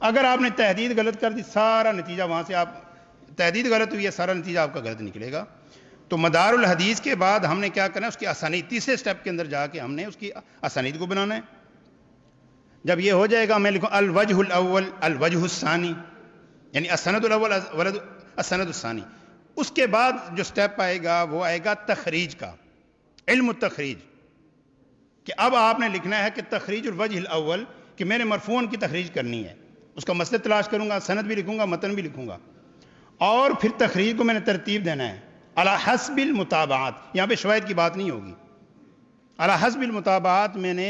اگر آپ نے تحدید غلط کر دی، سارا نتیجہ وہاں سے آپ تحدید غلط ہوئی ہے، سارا نتیجہ آپ کا غلط نکلے گا۔ تو مدار الحدیث کے بعد ہم نے کیا کرنا ہے، اس کی اسانید، تیسرے سٹیپ کے اندر جا کے ہم نے اس کی اسانید کو بنانا ہے۔ جب یہ ہو جائے گا میں لکھوں الوجہ الاول الوجہ الثانی، یعنی السند الاول السند الثانی۔ اس کے بعد جو سٹیپ آئے گا وہ آئے گا تخریج کا، علم التخریج، کہ اب آپ نے لکھنا ہے کہ تخریج الوجہ الاول، کہ میں نے مرفوعاً کی تخریج کرنی ہے، اس کا مسند تلاش کروں گا، سند بھی لکھوں گا، متن بھی لکھوں گا، اور پھر تخریج کو میں نے ترتیب دینا ہے علی حسب المتابعات۔ یہاں پہ شواہد کی بات نہیں ہوگی، علی حسب المتابعات میں نے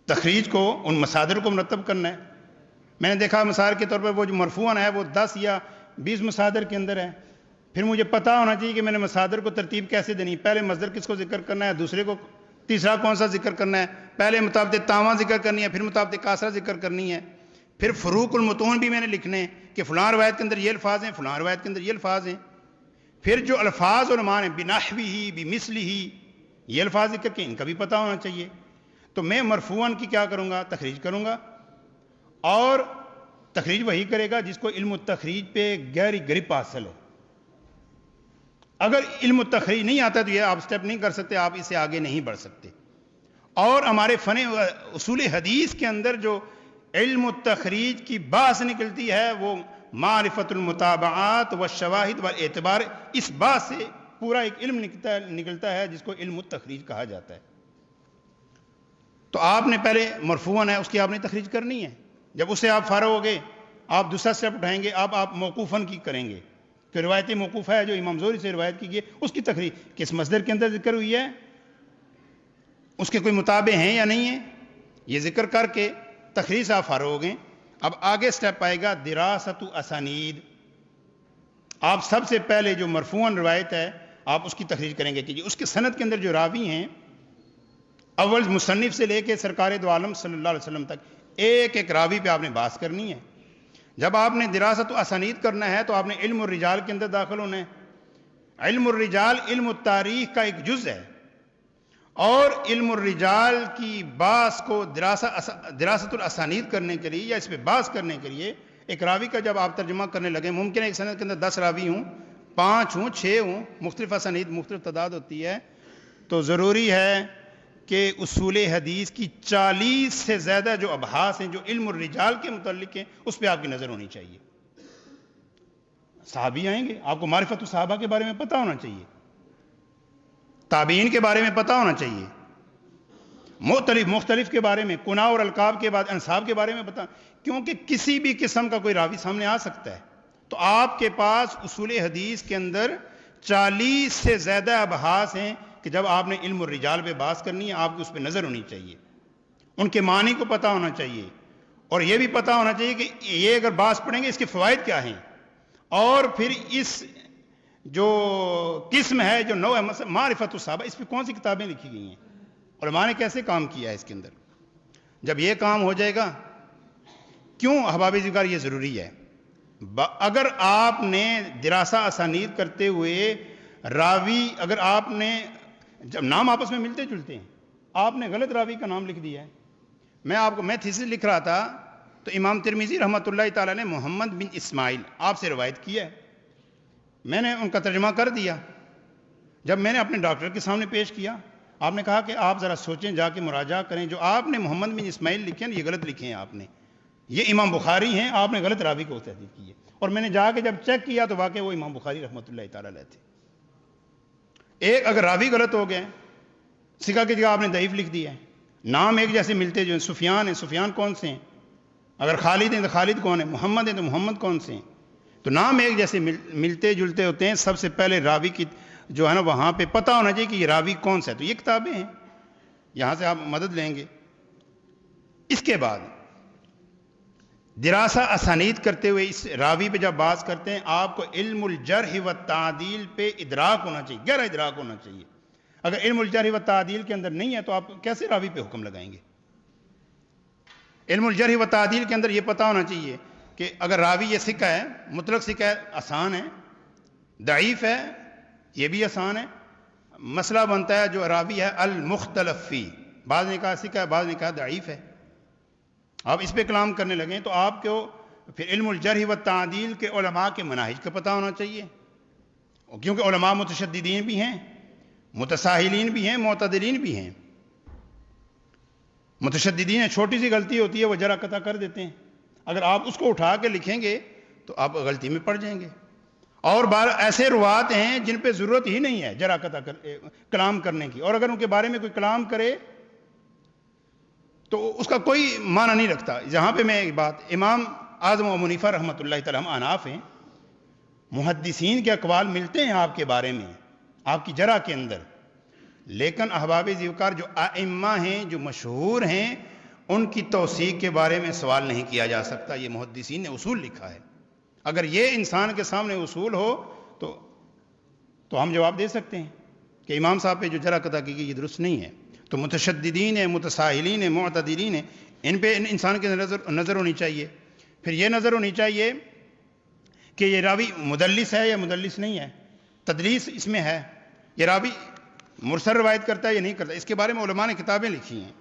تخریج کو ان مصادر کو مرتب کرنا ہے۔ میں نے دیکھا مثال کے طور پر وہ جو مرفوعاً ہے وہ 10 یا 20 مصادر کے اندر ہے، پھر مجھے پتہ ہونا چاہیے کہ میں نے مصادر کو ترتیب کیسے دینی، پہلے مصدر کس کو ذکر کرنا ہے، دوسرے کو تیسرا کون سا ذکر کرنا ہے، پہلے مطابق تاواں ذکر کرنی ہے، پھر مطابق کاسرہ ذکر کرنی ہے، پھر فروق المتون بھی میں نے لکھنے کہ فلاں روایت کے اندر یہ الفاظ ہیں، فلاں روایت کے اندر یہ الفاظ ہیں، پھر جو الفاظ علماء نے بنحوہ بمثلہ یہ الفاظ ذکر کے ان کا بھی پتہ ہونا چاہیے۔ تو میں مرفوعاً کی کیا کروں گا، تخریج کروں گا، اور تخریج وہی کرے گا جس کو علم التخریج پہ گہری گرپ حاصل ہو۔ اگر علم التخریج نہیں آتا تو یہ آپ سٹیپ نہیں کر سکتے، آپ اس سے آگے نہیں بڑھ سکتے۔ اور ہمارے فن اصول حدیث کے اندر جو علم التخریج کی بحث نکلتی ہے وہ معرفت المتابعات والشواہد والاعتبار، اس بحث سے پورا ایک علم نکلتا ہے جس کو علم التخریج کہا جاتا ہے۔ تو آپ نے پہلے مرفوعاً ہے اس کی آپ نے تخریج کرنی ہے، جب اس سے آپ فارغ ہو گئے آپ دوسرا سٹیپ اٹھائیں گے، اب آپ موقوفاً کی کریں گے کہ روایت موقوفہ ہے جو امام زہری سے روایت کی گئی، اس کی تخریج کس مصدر کے اندر ذکر ہوئی ہے، اس کے کوئی مطابع ہیں یا نہیں ہیں، یہ ذکر کر کے تخریج سے آپ فارغ ہو گئے۔ اب آگے سٹیپ آئے گا دراست اسانید۔ آپ سب سے پہلے جو مرفوعاً روایت ہے آپ اس کی تخریج کریں گے کہ اس کے سند کے اندر جو راوی ہیں، اول مصنف سے لے کے سرکار دو عالم صلی اللہ علیہ وسلم تک ایک ایک راوی پہ آپ نے بحث کرنی ہے۔ جب آپ نے دراست و اسانید کرنا ہے تو آپ نے علم الرجال کے اندر داخل ہونا ہے۔ علم الرجال علم التاریخ کا ایک جز ہے، اور علم الرجال کی بحث کو دراست الاسانید کرنے کے لیے یا اس پہ بحث کرنے کے لیے ایک راوی کا جب آپ ترجمہ کرنے لگے، ممکن ہے ایک سند کے اندر 10 راوی ہوں، 5 ہوں، 6 ہوں، مختلف اسانید مختلف تعداد ہوتی ہے، تو ضروری ہے کہ اصول حدیث کی 40 سے زیادہ جو ابحاث ہیں جو علم الرجال کے متعلق ہیں اس پہ آپ کی نظر ہونی چاہیے۔ صحابی آئیں گے، آپ کو معرفت الصحابہ کے بارے میں پتہ ہونا چاہیے، تابعین کے بارے میں پتہ ہونا چاہیے، مختلف کے بارے میں، کناء اور القاب کے بعد انساب کے بارے میں پتہ، کیونکہ کسی بھی قسم کا کوئی راوی سامنے آ سکتا ہے۔ تو آپ کے پاس اصول حدیث کے اندر 40 سے زیادہ ابحاث ہیں کہ جب آپ نے علم الرجال پہ بحث کرنی ہے آپ کو اس پہ نظر ہونی چاہیے، ان کے معنی کو پتہ ہونا چاہیے، اور یہ بھی پتہ ہونا چاہیے کہ یہ اگر بحث پڑھیں گے اس کے فوائد کیا ہیں، اور پھر اس جو قسم ہے جو نوع معرفت الصحابہ، اس پہ کون سی کتابیں لکھی گئی ہیں، علماء نے کیسے کام کیا ہے اس کے اندر۔ جب یہ کام ہو جائے گا، کیوں احباب ذکر یہ ضروری ہے، اگر آپ نے دراسہ اسانید کرتے ہوئے راوی، اگر آپ نے جب نام آپس میں ملتے جلتے ہیں، آپ نے غلط راوی کا نام لکھ دیا ہے۔ میں تھیسس لکھ رہا تھا تو امام ترمذی رحمۃ اللہ تعالیٰ نے محمد بن اسماعیل آپ سے روایت کیا ہے، میں نے ان کا ترجمہ کر دیا۔ جب میں نے اپنے ڈاکٹر کے سامنے پیش کیا، آپ نے کہا کہ آپ ذرا سوچیں، جا کے مراجعہ کریں، جو آپ نے محمد بن اسماعیل لکھے ہیں یہ غلط لکھے ہیں، آپ نے یہ امام بخاری ہیں، آپ نے غلط راوی کو تحدید کی ہے۔ اور میں نے جا کے جب چیک کیا تو واقعی وہ امام بخاری رحمۃ اللہ تعالیٰ علیہ تھے۔ ایک اگر راوی غلط ہو گئے، ثقہ کی جگہ آپ نے ضعیف لکھ دیا ہے، نام ایک جیسے ملتے جو ہیں، سفیان ہیں، سفیان کون سے ہیں، اگر خالد ہیں تو خالد کون ہے، محمد ہیں تو محمد کون سے ہیں، تو نام ایک جیسے ملتے جلتے ہوتے ہیں۔ سب سے پہلے راوی کی جو ہے نا وہاں پہ پتہ ہونا چاہیے کہ یہ راوی کون سا ہے، تو یہ کتابیں ہیں، یہاں سے آپ مدد لیں گے۔ اس کے بعد دراسہ اسانید کرتے ہوئے اس راوی پہ جب بات کرتے ہیں، آپ کو علم الجرح و تعدیل پہ ادراک ہونا چاہیے، گہرا ادراک ہونا چاہیے۔ اگر علم الجرح و تعدیل کے اندر نہیں ہے تو آپ کیسے راوی پہ حکم لگائیں گے؟ علم الجرح و تعدیل کے اندر یہ پتہ ہونا چاہیے کہ اگر راوی یہ ثقہ ہے، مطلق ثقہ ہے، آسان ہے، ضعیف ہے، یہ بھی آسان ہے۔ مسئلہ بنتا ہے جو راوی ہے المختلف فی، بعض نے کہا ثقہ ہے، بعض نے کہا ضعیف ہے، آپ اس پہ کلام کرنے لگیں تو آپ کو پھر علم الجرح و تعدیل کے علماء کے مناہج کا پتہ ہونا چاہیے، کیونکہ علماء متشددین بھی ہیں، متساہلین بھی ہیں، معتدلین بھی ہیں۔ متشددین چھوٹی سی غلطی ہوتی ہے وہ جرح قطع کر دیتے ہیں، اگر آپ اس کو اٹھا کے لکھیں گے تو آپ غلطی میں پڑ جائیں گے۔ اور ایسے روات ہیں جن پہ ضرورت ہی نہیں ہے جرح قطع کلام کرنے کی، اور اگر ان کے بارے میں کوئی کلام کرے تو اس کا کوئی معنی نہیں رکھتا۔ جہاں پہ میں ایک بات، امام اعظم ابو حنیفہ رحمۃ اللہ تعالیٰ احناف ہیں، محدثین کے اقوال ملتے ہیں آپ کے بارے میں، آپ کی جرح کے اندر، لیکن احباب ذوقار جو ائمہ ہیں، جو مشہور ہیں، ان کی توثیق کے بارے میں سوال نہیں کیا جا سکتا۔ یہ محدثین نے اصول لکھا ہے، اگر یہ انسان کے سامنے اصول ہو تو ہم جواب دے سکتے ہیں کہ امام صاحب پہ جو جرح قطع کی گئی یہ درست نہیں ہے۔ تو متشددین ہیں، متساہلین ہیں، معتدلین ہیں، ان پہ انسان کی نظر ہونی چاہیے۔ پھر یہ نظر ہونی چاہیے کہ یہ راوی مدلس ہے یا مدلس نہیں ہے، تدلیس اس میں ہے، یہ راوی مرسل روایت کرتا ہے یا نہیں کرتا۔ اس کے بارے میں علماء نے کتابیں لکھی ہیں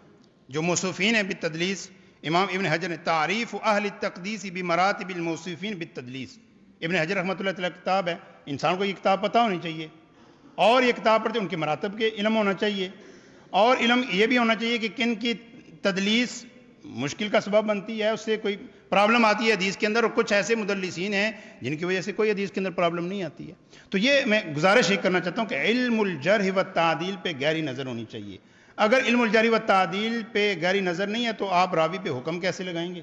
جو موصوفین ہیں بالتدلیس۔ امام ابن حجر نے تعریف اہل التقدیس بمراتب الموصوفین بالتدلیس، ابن حجر رحمۃ اللہ تعالیٰ کتاب ہے، انسان کو یہ کتاب پتہ ہونی چاہیے، اور یہ کتاب پڑھتے ان کے مراتب کے علم ہونا چاہیے، اور علم یہ بھی ہونا چاہیے کہ کن کی تدلیس مشکل کا سبب بنتی ہے، اس سے کوئی پرابلم آتی ہے حدیث کے اندر، اور کچھ ایسے مدلسین ہیں جن کی وجہ سے کوئی حدیث کے اندر پرابلم نہیں آتی ہے۔ تو یہ میں گزارش ہی کرنا چاہتا ہوں کہ علم الجرح و تعدیل پہ گہری نظر ہونی چاہیے۔ اگر علم الجرح و تعدیل پہ گہری نظر نہیں ہے تو آپ راوی پہ حکم کیسے لگائیں گے؟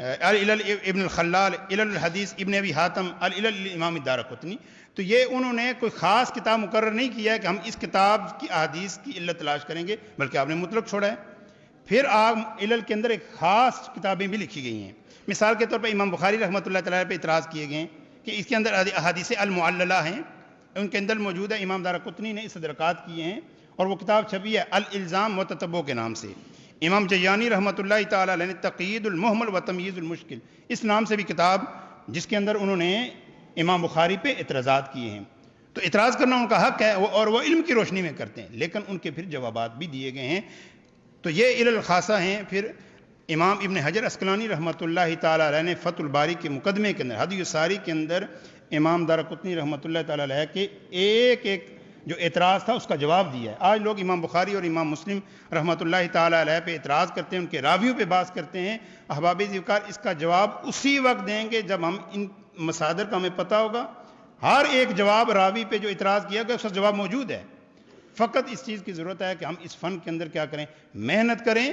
العلل ابن الخلال، علل الحدیث ابن ابی حاتم، العلل امام الدارقطنی. تو یہ انہوں نے کوئی خاص کتاب مقرر نہیں کیا ہے کہ ہم اس کتاب کی احادیث کی علت تلاش کریں گے، بلکہ آپ نے مطلق چھوڑا ہے. پھر آپ علل کے اندر ایک خاص کتابیں بھی لکھی گئی ہیں. مثال کے طور پر امام بخاری رحمۃ اللہ تعالیٰ پہ اعتراض کیے گئے ہیں کہ اس کے اندر احادیث المعللہ ہیں، ان کے اندر موجود ہے. امام دارقطنی نے اس ادرکات کیے ہیں اور وہ کتاب چھپی ہے الالزام و تتبع کے نام سے. امام جیانی رحمۃ اللہ تعالیٰ علیہ نے تقیید المحمل و تمییز المشکل اس نام سے بھی کتاب، جس کے اندر انہوں نے امام بخاری پہ اعتراضات کیے ہیں. تو اعتراض کرنا ان کا حق ہے اور وہ علم کی روشنی میں کرتے ہیں، لیکن ان کے پھر جوابات بھی دیے گئے ہیں. تو یہ علل الخاصہ ہیں. پھر امام ابن حجر اسقلانی رحمۃ اللہ تعالیٰ علیہ نے فتح الباری کے مقدمے کے اندر، ہدی الساری کے اندر، امام دارقطنی رحمۃ اللہ تعالیٰ علیہ کے ایک ایک جو اعتراض تھا اس کا جواب دیا ہے. آج لوگ امام بخاری اور امام مسلم رحمۃ اللہ تعالیٰ علیہ پہ اعتراض کرتے ہیں، ان کے راویوں پہ بحث کرتے ہیں. احباب ذوالفقار اس کا جواب اسی وقت دیں گے جب ہم ان مصادر کا ہمیں پتہ ہوگا. ہر ایک جواب راوی پہ جو اعتراض کیا گیا اس کا جواب موجود ہے. فقط اس چیز کی ضرورت ہے کہ ہم اس فن کے اندر کیا کریں، محنت کریں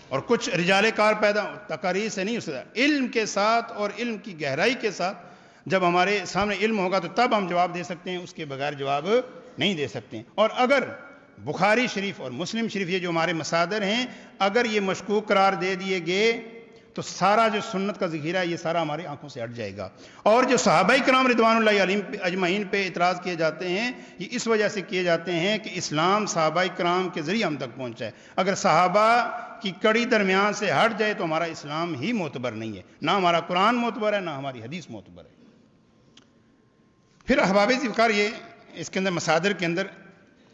اور کچھ رجال کار پیدا تقاریر سے نہیں، اس علم کے ساتھ اور علم کی گہرائی کے ساتھ. جب ہمارے سامنے علم ہوگا تو تب ہم جواب دے سکتے ہیں، اس کے بغیر جواب نہیں دے سکتے ہیں. اور اگر بخاری شریف اور مسلم شریف یہ جو ہمارے مصادر ہیں اگر یہ مشکوک قرار دے دیے گئے تو سارا جو سنت کا ذخیرہ ہے یہ سارا ہماری آنکھوں سے ہٹ جائے گا. اور جو صحابہ کرام رضوان اللہ علیہم اجمعین پہ اعتراض کیے جاتے ہیں یہ اس وجہ سے کیے جاتے ہیں کہ اسلام صحابہ کرام کے ذریعے ہم تک پہنچا ہے. اگر صحابہ کی کڑی درمیان سے ہٹ جائے تو ہمارا اسلام ہی معتبر نہیں ہے، نہ ہمارا قرآن معتبر ہے نہ ہماری حدیث معتبر ہے. پھر احباب ذوالفقار یہ اس کے اندر مصادر کے اندر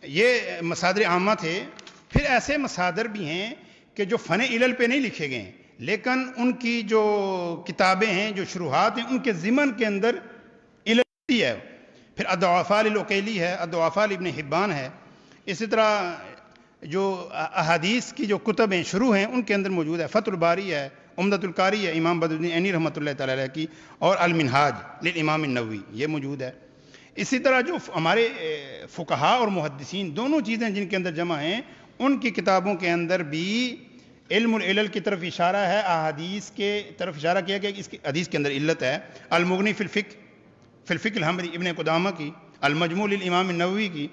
یہ مصادر عامہ تھے. پھر ایسے مصادر بھی ہیں کہ جو فن علل پہ نہیں لکھے گئے ہیں، لیکن ان کی جو کتابیں ہیں، جو شروحات ہیں، ان کے ضمن کے اندر علل ہے. پھر الضعفاء للعقیلی ہے، الضعفاء لابن حبان ہے. اسی طرح جو احادیث کی جو کتب ہیں، شروع ہیں، ان کے اندر موجود ہے. فتح الباری ہے، عمدۃ القاری ہے امام بدر الدین عینی رحمۃ اللہ تعالیٰ علیہ کی، اور المنہاج للامام النووی یہ موجود ہے. اسی طرح جو ہمارے فقہاء اور محدثین دونوں چیزیں جن کے اندر جمع ہیں، ان کی کتابوں کے اندر بھی علم العلل کی طرف اشارہ ہے، احادیث کے طرف اشارہ کیا گیا کہ اس کی حدیث کے اندر علت ہے. المغنی فی الفقہ الحنبلی ابن قدامہ کی، المجموع للامام النووی کی،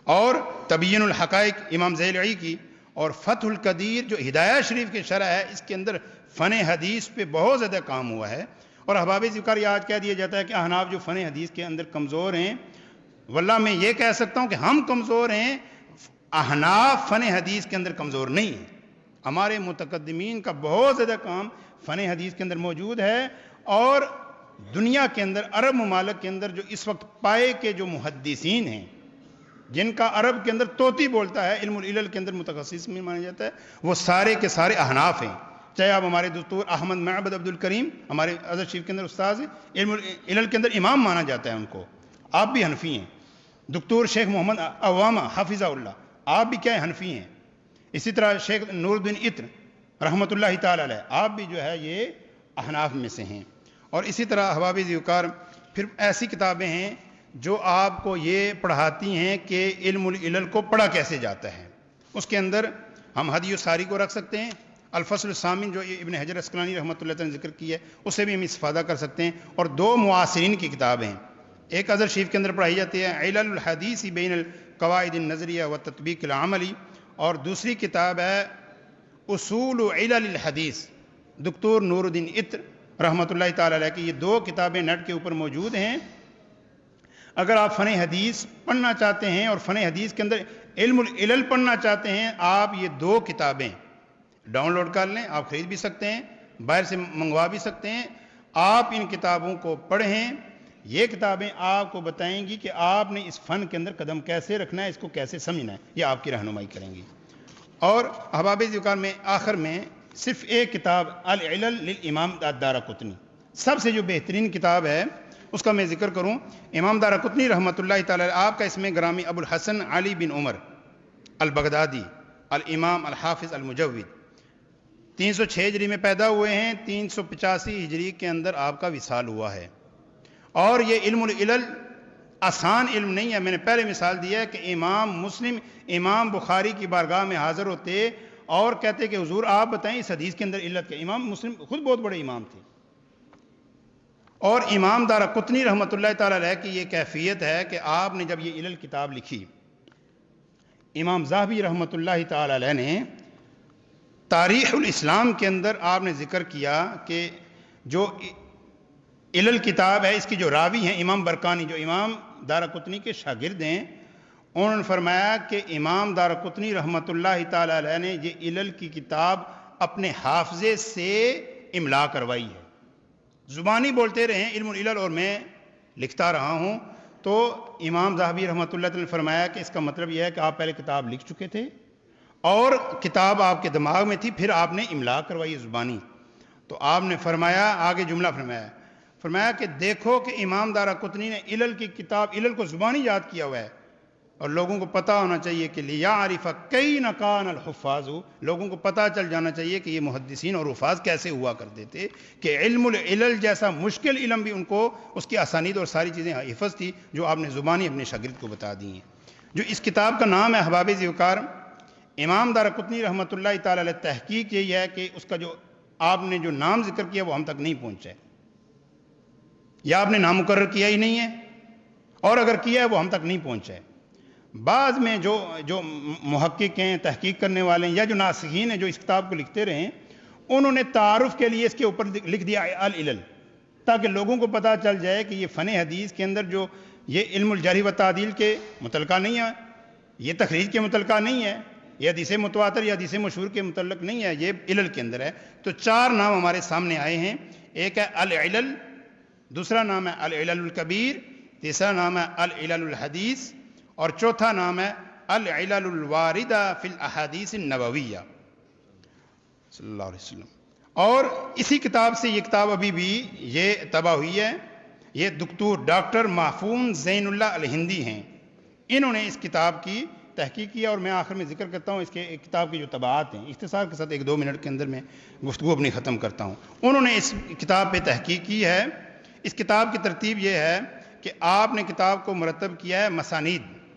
اور تبیین الحقائق امام ذیلعی کی، اور فتح القدیر جو ہدایہ شریف کی شرح ہے، اس کے اندر فن حدیث پہ بہت زیادہ کام ہوا ہے. اور احباب ذوالفقار یہ آج کہہ دیا جاتا ہے کہ احناف جو فن حدیث کے اندر کمزور ہیں، واللہ میں یہ کہہ سکتا ہوں کہ ہم کمزور ہیں، احناف فن حدیث کے اندر کمزور نہیں ہیں. ہمارے متقدمین کا بہت زیادہ کام فن حدیث کے اندر موجود ہے. اور دنیا کے اندر عرب ممالک کے اندر جو اس وقت پائے کے جو محدثین ہیں، جن کا عرب کے اندر طوطی بولتا ہے، علم العلل کے اندر متخصص میں مانا جاتا ہے، وہ سارے کے سارے احناف ہیں. چاہے آپ ہمارے دکتور احمد معبد عبد الکریم ہمارے ازہر شریف کے اندر استاذ ہیں، علم العلل کے اندر امام مانا جاتا ہے ان کو. آپ بھی حنفی ہیں. دکتور شیخ محمد عوامہ حافظہ اللہ، آپ بھی کیا ہیں؟ حنفی ہیں. اسی طرح شیخ نور الدین عطر رحمۃ اللہ تعالیٰ علیہ، آپ بھی جو ہے یہ احناف میں سے ہیں. اور اسی طرح احباب ذوالفقار پھر ایسی کتابیں ہیں جو آپ کو یہ پڑھاتی ہیں کہ علم العلل کو پڑھا کیسے جاتا ہے. اس کے اندر ہم ہدی الساری کو رکھ سکتے ہیں، الفصل الثامن جو ابن حجر اسقلانی رحمۃ اللہ تعالیٰ نے ذکر کی ہے اس سے بھی ہم استفادہ کر سکتے ہیں. اور دو معاصرین کی کتابیں ہیں، ایک ازہر شریف کے اندر پڑھائی جاتی ہے علل الحدیث بین القواعد النظریہ و تطبیق العملی، اور دوسری کتاب ہے اصول علل الحدیث دکتور نور الدین عطر رحمۃ اللہ تعالیٰ علیہ کی. یہ دو کتابیں نیٹ کے اوپر موجود ہیں. اگر آپ فن حدیث پڑھنا چاہتے ہیں اور فن حدیث کے اندر علم العلل پڑھنا چاہتے ہیں، آپ یہ دو کتابیں ڈاؤن لوڈ کر لیں. آپ خرید بھی سکتے ہیں، باہر سے منگوا بھی سکتے ہیں. آپ ان کتابوں کو پڑھیں. یہ کتابیں آپ کو بتائیں گی کہ آپ نے اس فن کے اندر قدم کیسے رکھنا ہے، اس کو کیسے سمجھنا ہے، یہ آپ کی رہنمائی کریں گی. اور احباب ذوالفقار میں آخر میں صرف ایک کتاب العلل للامام الدارقطنی سب سے جو بہترین کتاب ہے اس کا میں ذکر کروں. امام دارقطنی رحمۃ اللہ تعالی آپ کا اس میں گرامی ابو الحسن علی بن عمر البغدادی الامام الحافظ المجود 306 ہجری میں پیدا ہوئے ہیں، 385 ہجری کے اندر آپ کا وصال ہوا ہے. اور یہ علم العلل آسان علم نہیں ہے. میں نے پہلے مثال دیا ہے کہ امام مسلم امام بخاری کی بارگاہ میں حاضر ہوتے اور کہتے کہ حضور آپ بتائیں اس حدیث کے اندر علت کیا. امام مسلم خود بہت بڑے امام تھے. اور امام دارقطنی رحمۃ اللہ تعالی علیہ کی یہ کیفیت ہے کہ آپ نے جب یہ علل کتاب لکھی، امام ذہبی رحمۃ اللہ تعالی علیہ نے تاریخ الاسلام کے اندر آپ نے ذکر کیا کہ جو علل کتاب ہے اس کی جو راوی ہیں امام برقانی، جو امام دارقطنی کے شاگرد ہیں، انہوں نے فرمایا کہ امام دارقطنی رحمۃ اللہ تعالی علیہ نے یہ علل کی کتاب اپنے حافظے سے املا کروائی ہے. زبانی بولتے رہے علم العلل اور میں لکھتا رہا ہوں. تو امام ذہبی رحمۃ اللہ تعالی نے فرمایا کہ اس کا مطلب یہ ہے کہ آپ پہلے کتاب لکھ چکے تھے اور کتاب آپ کے دماغ میں تھی، پھر آپ نے املا کروائی زبانی. تو آپ نے فرمایا، آگے جملہ فرمایا کہ دیکھو کہ امام دارقطنی نے علل کی کتاب، علل کو زبانی یاد کیا ہوا ہے، اور لوگوں کو پتہ ہونا چاہیے کہ لیعرف کیف کان الحفاظ، لوگوں کو پتہ چل جانا چاہیے کہ یہ محدثین اور حفاظ کیسے ہوا کرتے تھے، کہ علم العلل جیسا مشکل علم بھی ان کو اس کی اسانید اور ساری چیزیں حفظ تھی جو آپ نے زبانی اپنے شاگرد کو بتا دی ہیں. جو اس کتاب کا نام ہے احباب ذی وقار، امام دارقطنی رحمۃ اللہ تعالی علیہ تحقیق یہی ہے کہ اس کا جو آپ نے جو نام ذکر کیا وہ ہم تک نہیں پہنچا ہے، یا آپ نے نام مقرر کیا ہی نہیں ہے، اور اگر کیا ہے وہ ہم تک نہیں پہنچا ہے. بعض میں جو محقق ہیں، تحقیق کرنے والے ہیں، یا جو ناسخین ہیں جو اس کتاب کو لکھتے رہے ہیں، انہوں نے تعارف کے لیے اس کے اوپر لکھ دیا العلل، تاکہ لوگوں کو پتہ چل جائے کہ یہ فن حدیث کے اندر جو یہ علم الجرح و تعدیل کے متعلقہ نہیں ہے، یہ تخریج کے متعلقہ نہیں ہے، یہ حدیث متواتر یا حدیث مشہور کے متعلق نہیں ہے، یہ علل کے اندر ہے. تو 4 نام ہمارے سامنے آئے ہیں. ایک ہے العلل، دوسرا نام ہے العلل الکبیر، تیسرا نام ہے العلل الحدیث، اور چوتھا نام ہے العلل الواردہ فی الاحادیث النبویہ صلی اللہ علیہ وسلم. اور اسی کتاب سے یہ کتاب ابھی بھی یہ طبع ہوئی ہے. یہ ڈاکٹر محفوظ زین اللہ الہندی ہیں، انہوں نے اس کتاب کی تحقیق کیا. اور میں آخر میں ذکر کرتا ہوں اس کے کتاب کی جو طبعات ہیں، اختصار کے ساتھ 1-2 منٹ کے اندر میں گفتگو اپنی ختم کرتا ہوں. انہوں نے اس کتاب پہ تحقیق کی ہے. اس کتاب کی ترتیب یہ ہے کہ آپ نے کتاب کو مرتب کیا ہے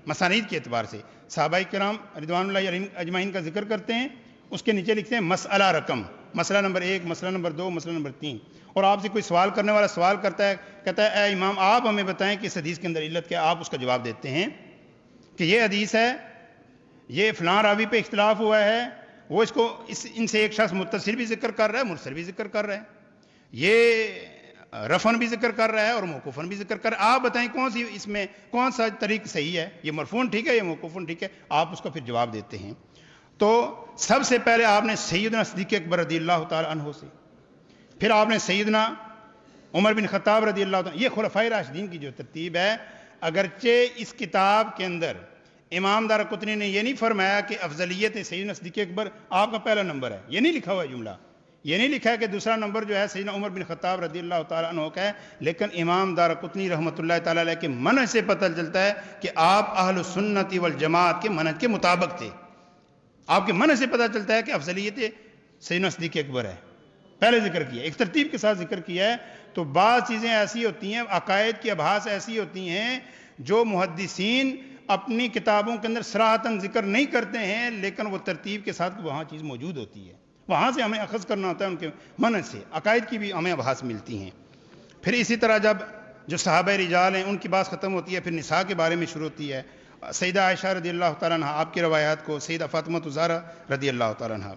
مسانید کے اعتبار سے. صحابہ کرام رضوان اللہ علیہم اجمعین کا ذکر کرتے ہیں، اس کے نیچے لکھتے ہیں مسئلہ رقم، مسئلہ نمبر 1، مسئلہ نمبر 2، مسئلہ نمبر 3. اور آپ سے کوئی سوال کرنے والا سوال کرتا ہے، کہتا ہے اے امام آپ ہمیں بتائیں کہ اس حدیث کے اندر علت کیا، آپ اس کا جواب دیتے ہیں کہ یہ حدیث ہے، یہ فلاں راوی پہ اختلاف ہوا ہے، وہ اس کو ان سے ایک شخص متصل بھی ذکر کر رہا ہے، مرسل بھی ذکر کر رہا ہے، یہ رفعن بھی ذکر کر رہا ہے اور موقوفن بھی ذکر کر رہا ہے، آپ بتائیں اس میں کون سا طریق صحیح ہے، یہ مرفوعن ٹھیک ہے یا موقوفن ٹھیک ہے، آپ اس کا پھر جواب دیتے ہیں. تو سب سے پہلے آپ نے سیدنا صدیق اکبر رضی اللہ تعالی عنہ سے، پھر آپ نے سیدنا عمر بن خطاب رضی اللہ تعالی، یہ خلفائے راشدین کی جو ترتیب ہے. اگرچہ اس کتاب کے اندر امام دارقطنی نے یہ نہیں فرمایا کہ افضلیت سیدنا صدیق اکبر آپ کا پہلا نمبر ہے، یہ نہیں لکھا ہوا ہے جملہ، یہ نہیں لکھا ہے کہ دوسرا نمبر جو ہے سیدنا عمر بن خطاب رضی اللہ تعالیٰ عنہ کا ہے. لیکن امام دارقطنی رحمۃ اللہ تعالیٰ علیہ کے منہج سے پتہ چلتا ہے کہ آپ اہل سنت والجماعت کے منہج کے مطابق تھے. آپ کے منہج سے پتہ چلتا ہے کہ افضلیت سیدنا صدیق اکبر ہے، پہلے ذکر کیا، ایک ترتیب کے ساتھ ذکر کیا ہے. تو بعض چیزیں ایسی ہوتی ہیں، عقائد کی ابحاث ایسی ہوتی ہیں جو محدثین اپنی کتابوں کے اندر صراحتاً ذکر نہیں کرتے ہیں، لیکن وہ ترتیب کے ساتھ وہاں چیز موجود ہوتی ہے، وہاں سے ہمیں اخذ کرنا ہوتا ہے، ان کے منہج سے عقائد کی بھی ہمیں ابحاث ملتی ہیں. پھر اسی طرح جب جو صحابہ رجال ہیں ان کی بات ختم ہوتی ہے، پھر نساء کے بارے میں شروع ہوتی ہے. سیدہ عائشہ رضی اللہ تعالیٰ عنہ آپ کی روایات کو، سیدہ فاطمہ الزہرا رضی اللہ تعالیٰ عنہ.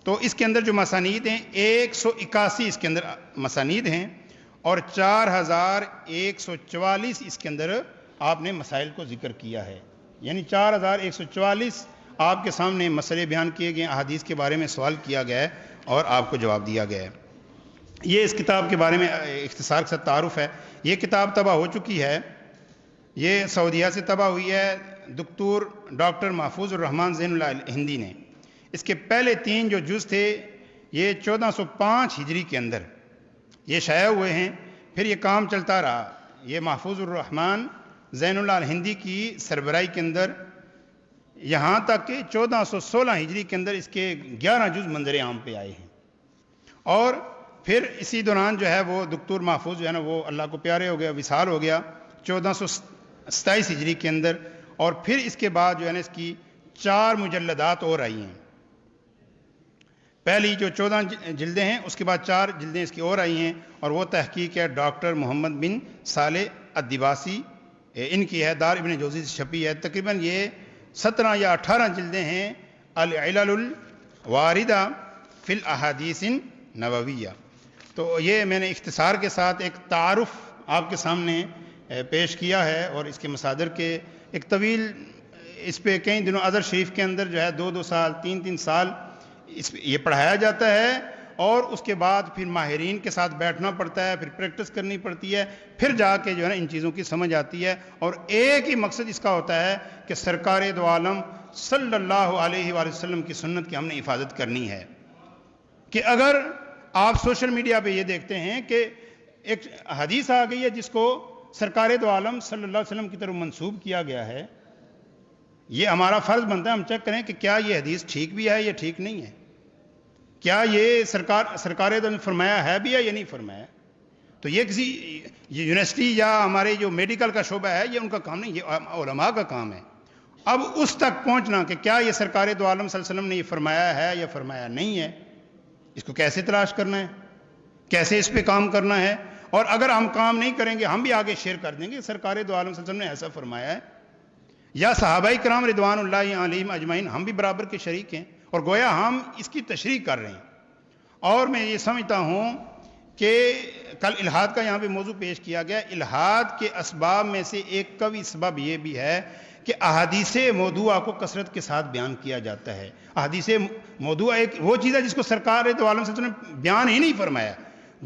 تو اس کے اندر جو مسانید ہیں 181 اس کے اندر مسانید ہیں، اور 4144 اس کے اندر آپ نے مسائل کو ذکر کیا ہے. یعنی 4144 آپ کے سامنے مسئلے بیان کیے گئے، احادیث کے بارے میں سوال کیا گیا ہے اور آپ کو جواب دیا گیا ہے. یہ اس کتاب کے بارے میں اختصار کے ساتھ تعارف ہے. یہ کتاب طبع ہو چکی ہے، یہ سعودیہ سے طبع ہوئی ہے ڈاکٹر محفوظ الرحمان زین اللہ الہندی نے. اس کے پہلے 3 جو جز تھے یہ 1405 ہجری کے اندر یہ شائع ہوئے ہیں. پھر یہ کام چلتا رہا، یہ محفوظ الرحمان زین اللہ الہندی کی سربراہی کے اندر، یہاں تک کہ 1416 ہجری کے اندر اس کے 11 جز منظر عام پہ آئے ہیں. اور پھر اسی دوران جو ہے وہ دکتور محفوظ جو ہے نا وہ اللہ کو پیارے ہو گیا، وصال ہو گیا 1427 ہجری کے اندر. اور پھر اس کے بعد جو ہے نا اس کی 4 مجلدات اور آئی ہیں. پہلی جو 14 جلدیں ہیں، اس کے بعد 4 جلدیں اس کی اور آئی ہیں، اور وہ تحقیق ہے ڈاکٹر محمد بن صالح الدباسی، ان کی ہے، دار ابن جوزی سے چھپی ہے۔ تقریباً یہ 17 یا 18 جلدیں ہیں، العلل الواردہ فی الاحادیث النبویہ۔ تو یہ میں نے اختصار کے ساتھ ایک تعارف آپ کے سامنے پیش کیا ہے، اور اس کے مصادر کے ایک طویل، اس پہ کئی دنوں ازہر شریف کے اندر جو ہے 2 سال 3 سال یہ پڑھایا جاتا ہے، اور اس کے بعد پھر ماہرین کے ساتھ بیٹھنا پڑتا ہے، پھر پریکٹس کرنی پڑتی ہے، پھر جا کے جو ہے نا ان چیزوں کی سمجھ آتی ہے۔ اور ایک ہی مقصد اس کا ہوتا ہے کہ سرکار دو عالم صلی اللہ علیہ وآلہ وسلم کی سنت کی ہم نے حفاظت کرنی ہے۔ کہ اگر آپ سوشل میڈیا پہ یہ دیکھتے ہیں کہ ایک حدیث آ گئی ہے جس کو سرکار دو عالم صلی اللہ علیہ وسلم کی طرف منسوب کیا گیا ہے، یہ ہمارا فرض بنتا ہے ہم چیک کریں کہ کیا یہ حدیث ٹھیک بھی ہے یا ٹھیک نہیں ہے، کیا یہ سرکار دو نے فرمایا ہے بھی ہے یا نہیں فرمایا۔ تو یہ کسی یونیورسٹی یا ہمارے جو میڈیکل کا شعبہ ہے، یہ ان کا کام نہیں، یہ علماء کا کام ہے۔ اب اس تک پہنچنا کہ کیا یہ سرکار دو عالم صلی اللہ علیہ وسلم نے یہ فرمایا ہے یا فرمایا نہیں ہے، اس کو کیسے تلاش کرنا ہے، کیسے اس پہ کام کرنا ہے، اور اگر ہم کام نہیں کریں گے ہم بھی آگے شیئر کر دیں گے سرکار دو عالم صلی اللہ علیہ وسلم نے ایسا فرمایا ہے، یا صحابہ کرام رضوان اللہ علیہم اجمعین ہم بھی برابر کے شریک ہیں، اور گویا ہم اس کی تشریح کر رہے ہیں۔ اور میں یہ سمجھتا ہوں کہ کل الحاد کا یہاں پہ موضوع پیش کیا گیا، الحاد کے اسباب میں سے ایک قوی سبب یہ بھی ہے کہ احادیث موضوعہ کو کثرت کے ساتھ بیان کیا جاتا ہے۔ احادیث موضوعہ ایک وہ چیز ہے جس کو سرکار دو عالم صلی اللہ علیہ وسلم نے بیان ہی نہیں فرمایا،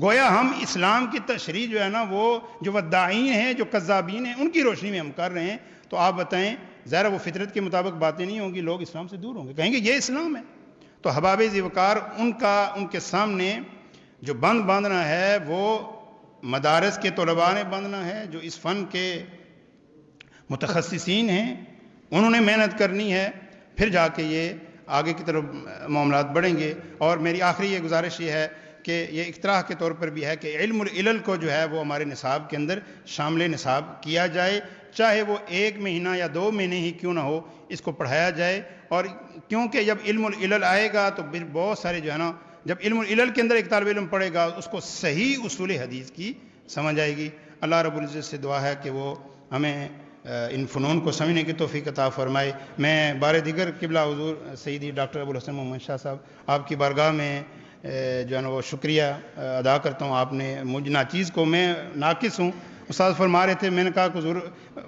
گویا ہم اسلام کی تشریح جو ہے نا وہ جو وداعین ہیں، جو کذابین ہیں، ان کی روشنی میں ہم کر رہے ہیں۔ تو آپ بتائیں، ظاہر وہ فطرت کے مطابق باتیں نہیں ہوں گی، لوگ اسلام سے دور ہوں گے، کہیں گے یہ اسلام ہے۔ تو احباب ذوقار ان کے سامنے جو بند باندھنا ہے وہ مدارس کے طلباء نے باندھنا ہے، جو اس فن کے متخصصین ہیں، انہوں نے محنت کرنی ہے، پھر جا کے یہ آگے کی طرف معاملات بڑھیں گے۔ اور میری آخری یہ گزارش یہ ہے کہ یہ اقتراح کے طور پر بھی ہے کہ علم العلل کو جو ہے وہ ہمارے نصاب کے اندر شامل نصاب کیا جائے، چاہے وہ 1 مہینہ یا 2 مہینے ہی کیوں نہ ہو، اس کو پڑھایا جائے۔ اور کیونکہ جب علم العلل آئے گا تو پھر بہت سارے جو ہے نا، جب علم العلل کے اندر ایک طالب علم پڑھے گا اس کو صحیح اصول حدیث کی سمجھ آئے گی۔ اللہ رب العزت سے دعا ہے کہ وہ ہمیں ان فنون کو سمجھنے کی توفیق عطا فرمائے۔ میں بار دیگر قبلہ حضور سیدی ڈاکٹر ابو الحسن محمد شاہ صاحب آپ کی بارگاہ میں جو ہے نا وہ شکریہ ادا کرتا ہوں۔ آپ نے مجھ ناچیز کو، میں ناقص ہوں، استاد فرما رہے تھے، میں نے کہا کہ حضور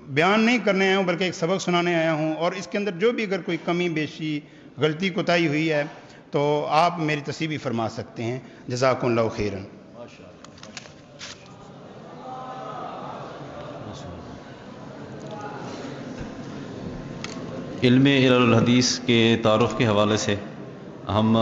بیان نہیں کرنے آیا ہوں بلکہ ایک سبق سنانے آیا ہوں، اور اس کے اندر جو بھی اگر کوئی کمی بیشی غلطی کوتاہی ہوئی ہے تو آپ میری تصحیح بھی فرما سکتے ہیں۔ جزاکم اللہ خیرا۔ علم الحدیث کے تعارف کے حوالے سے ہم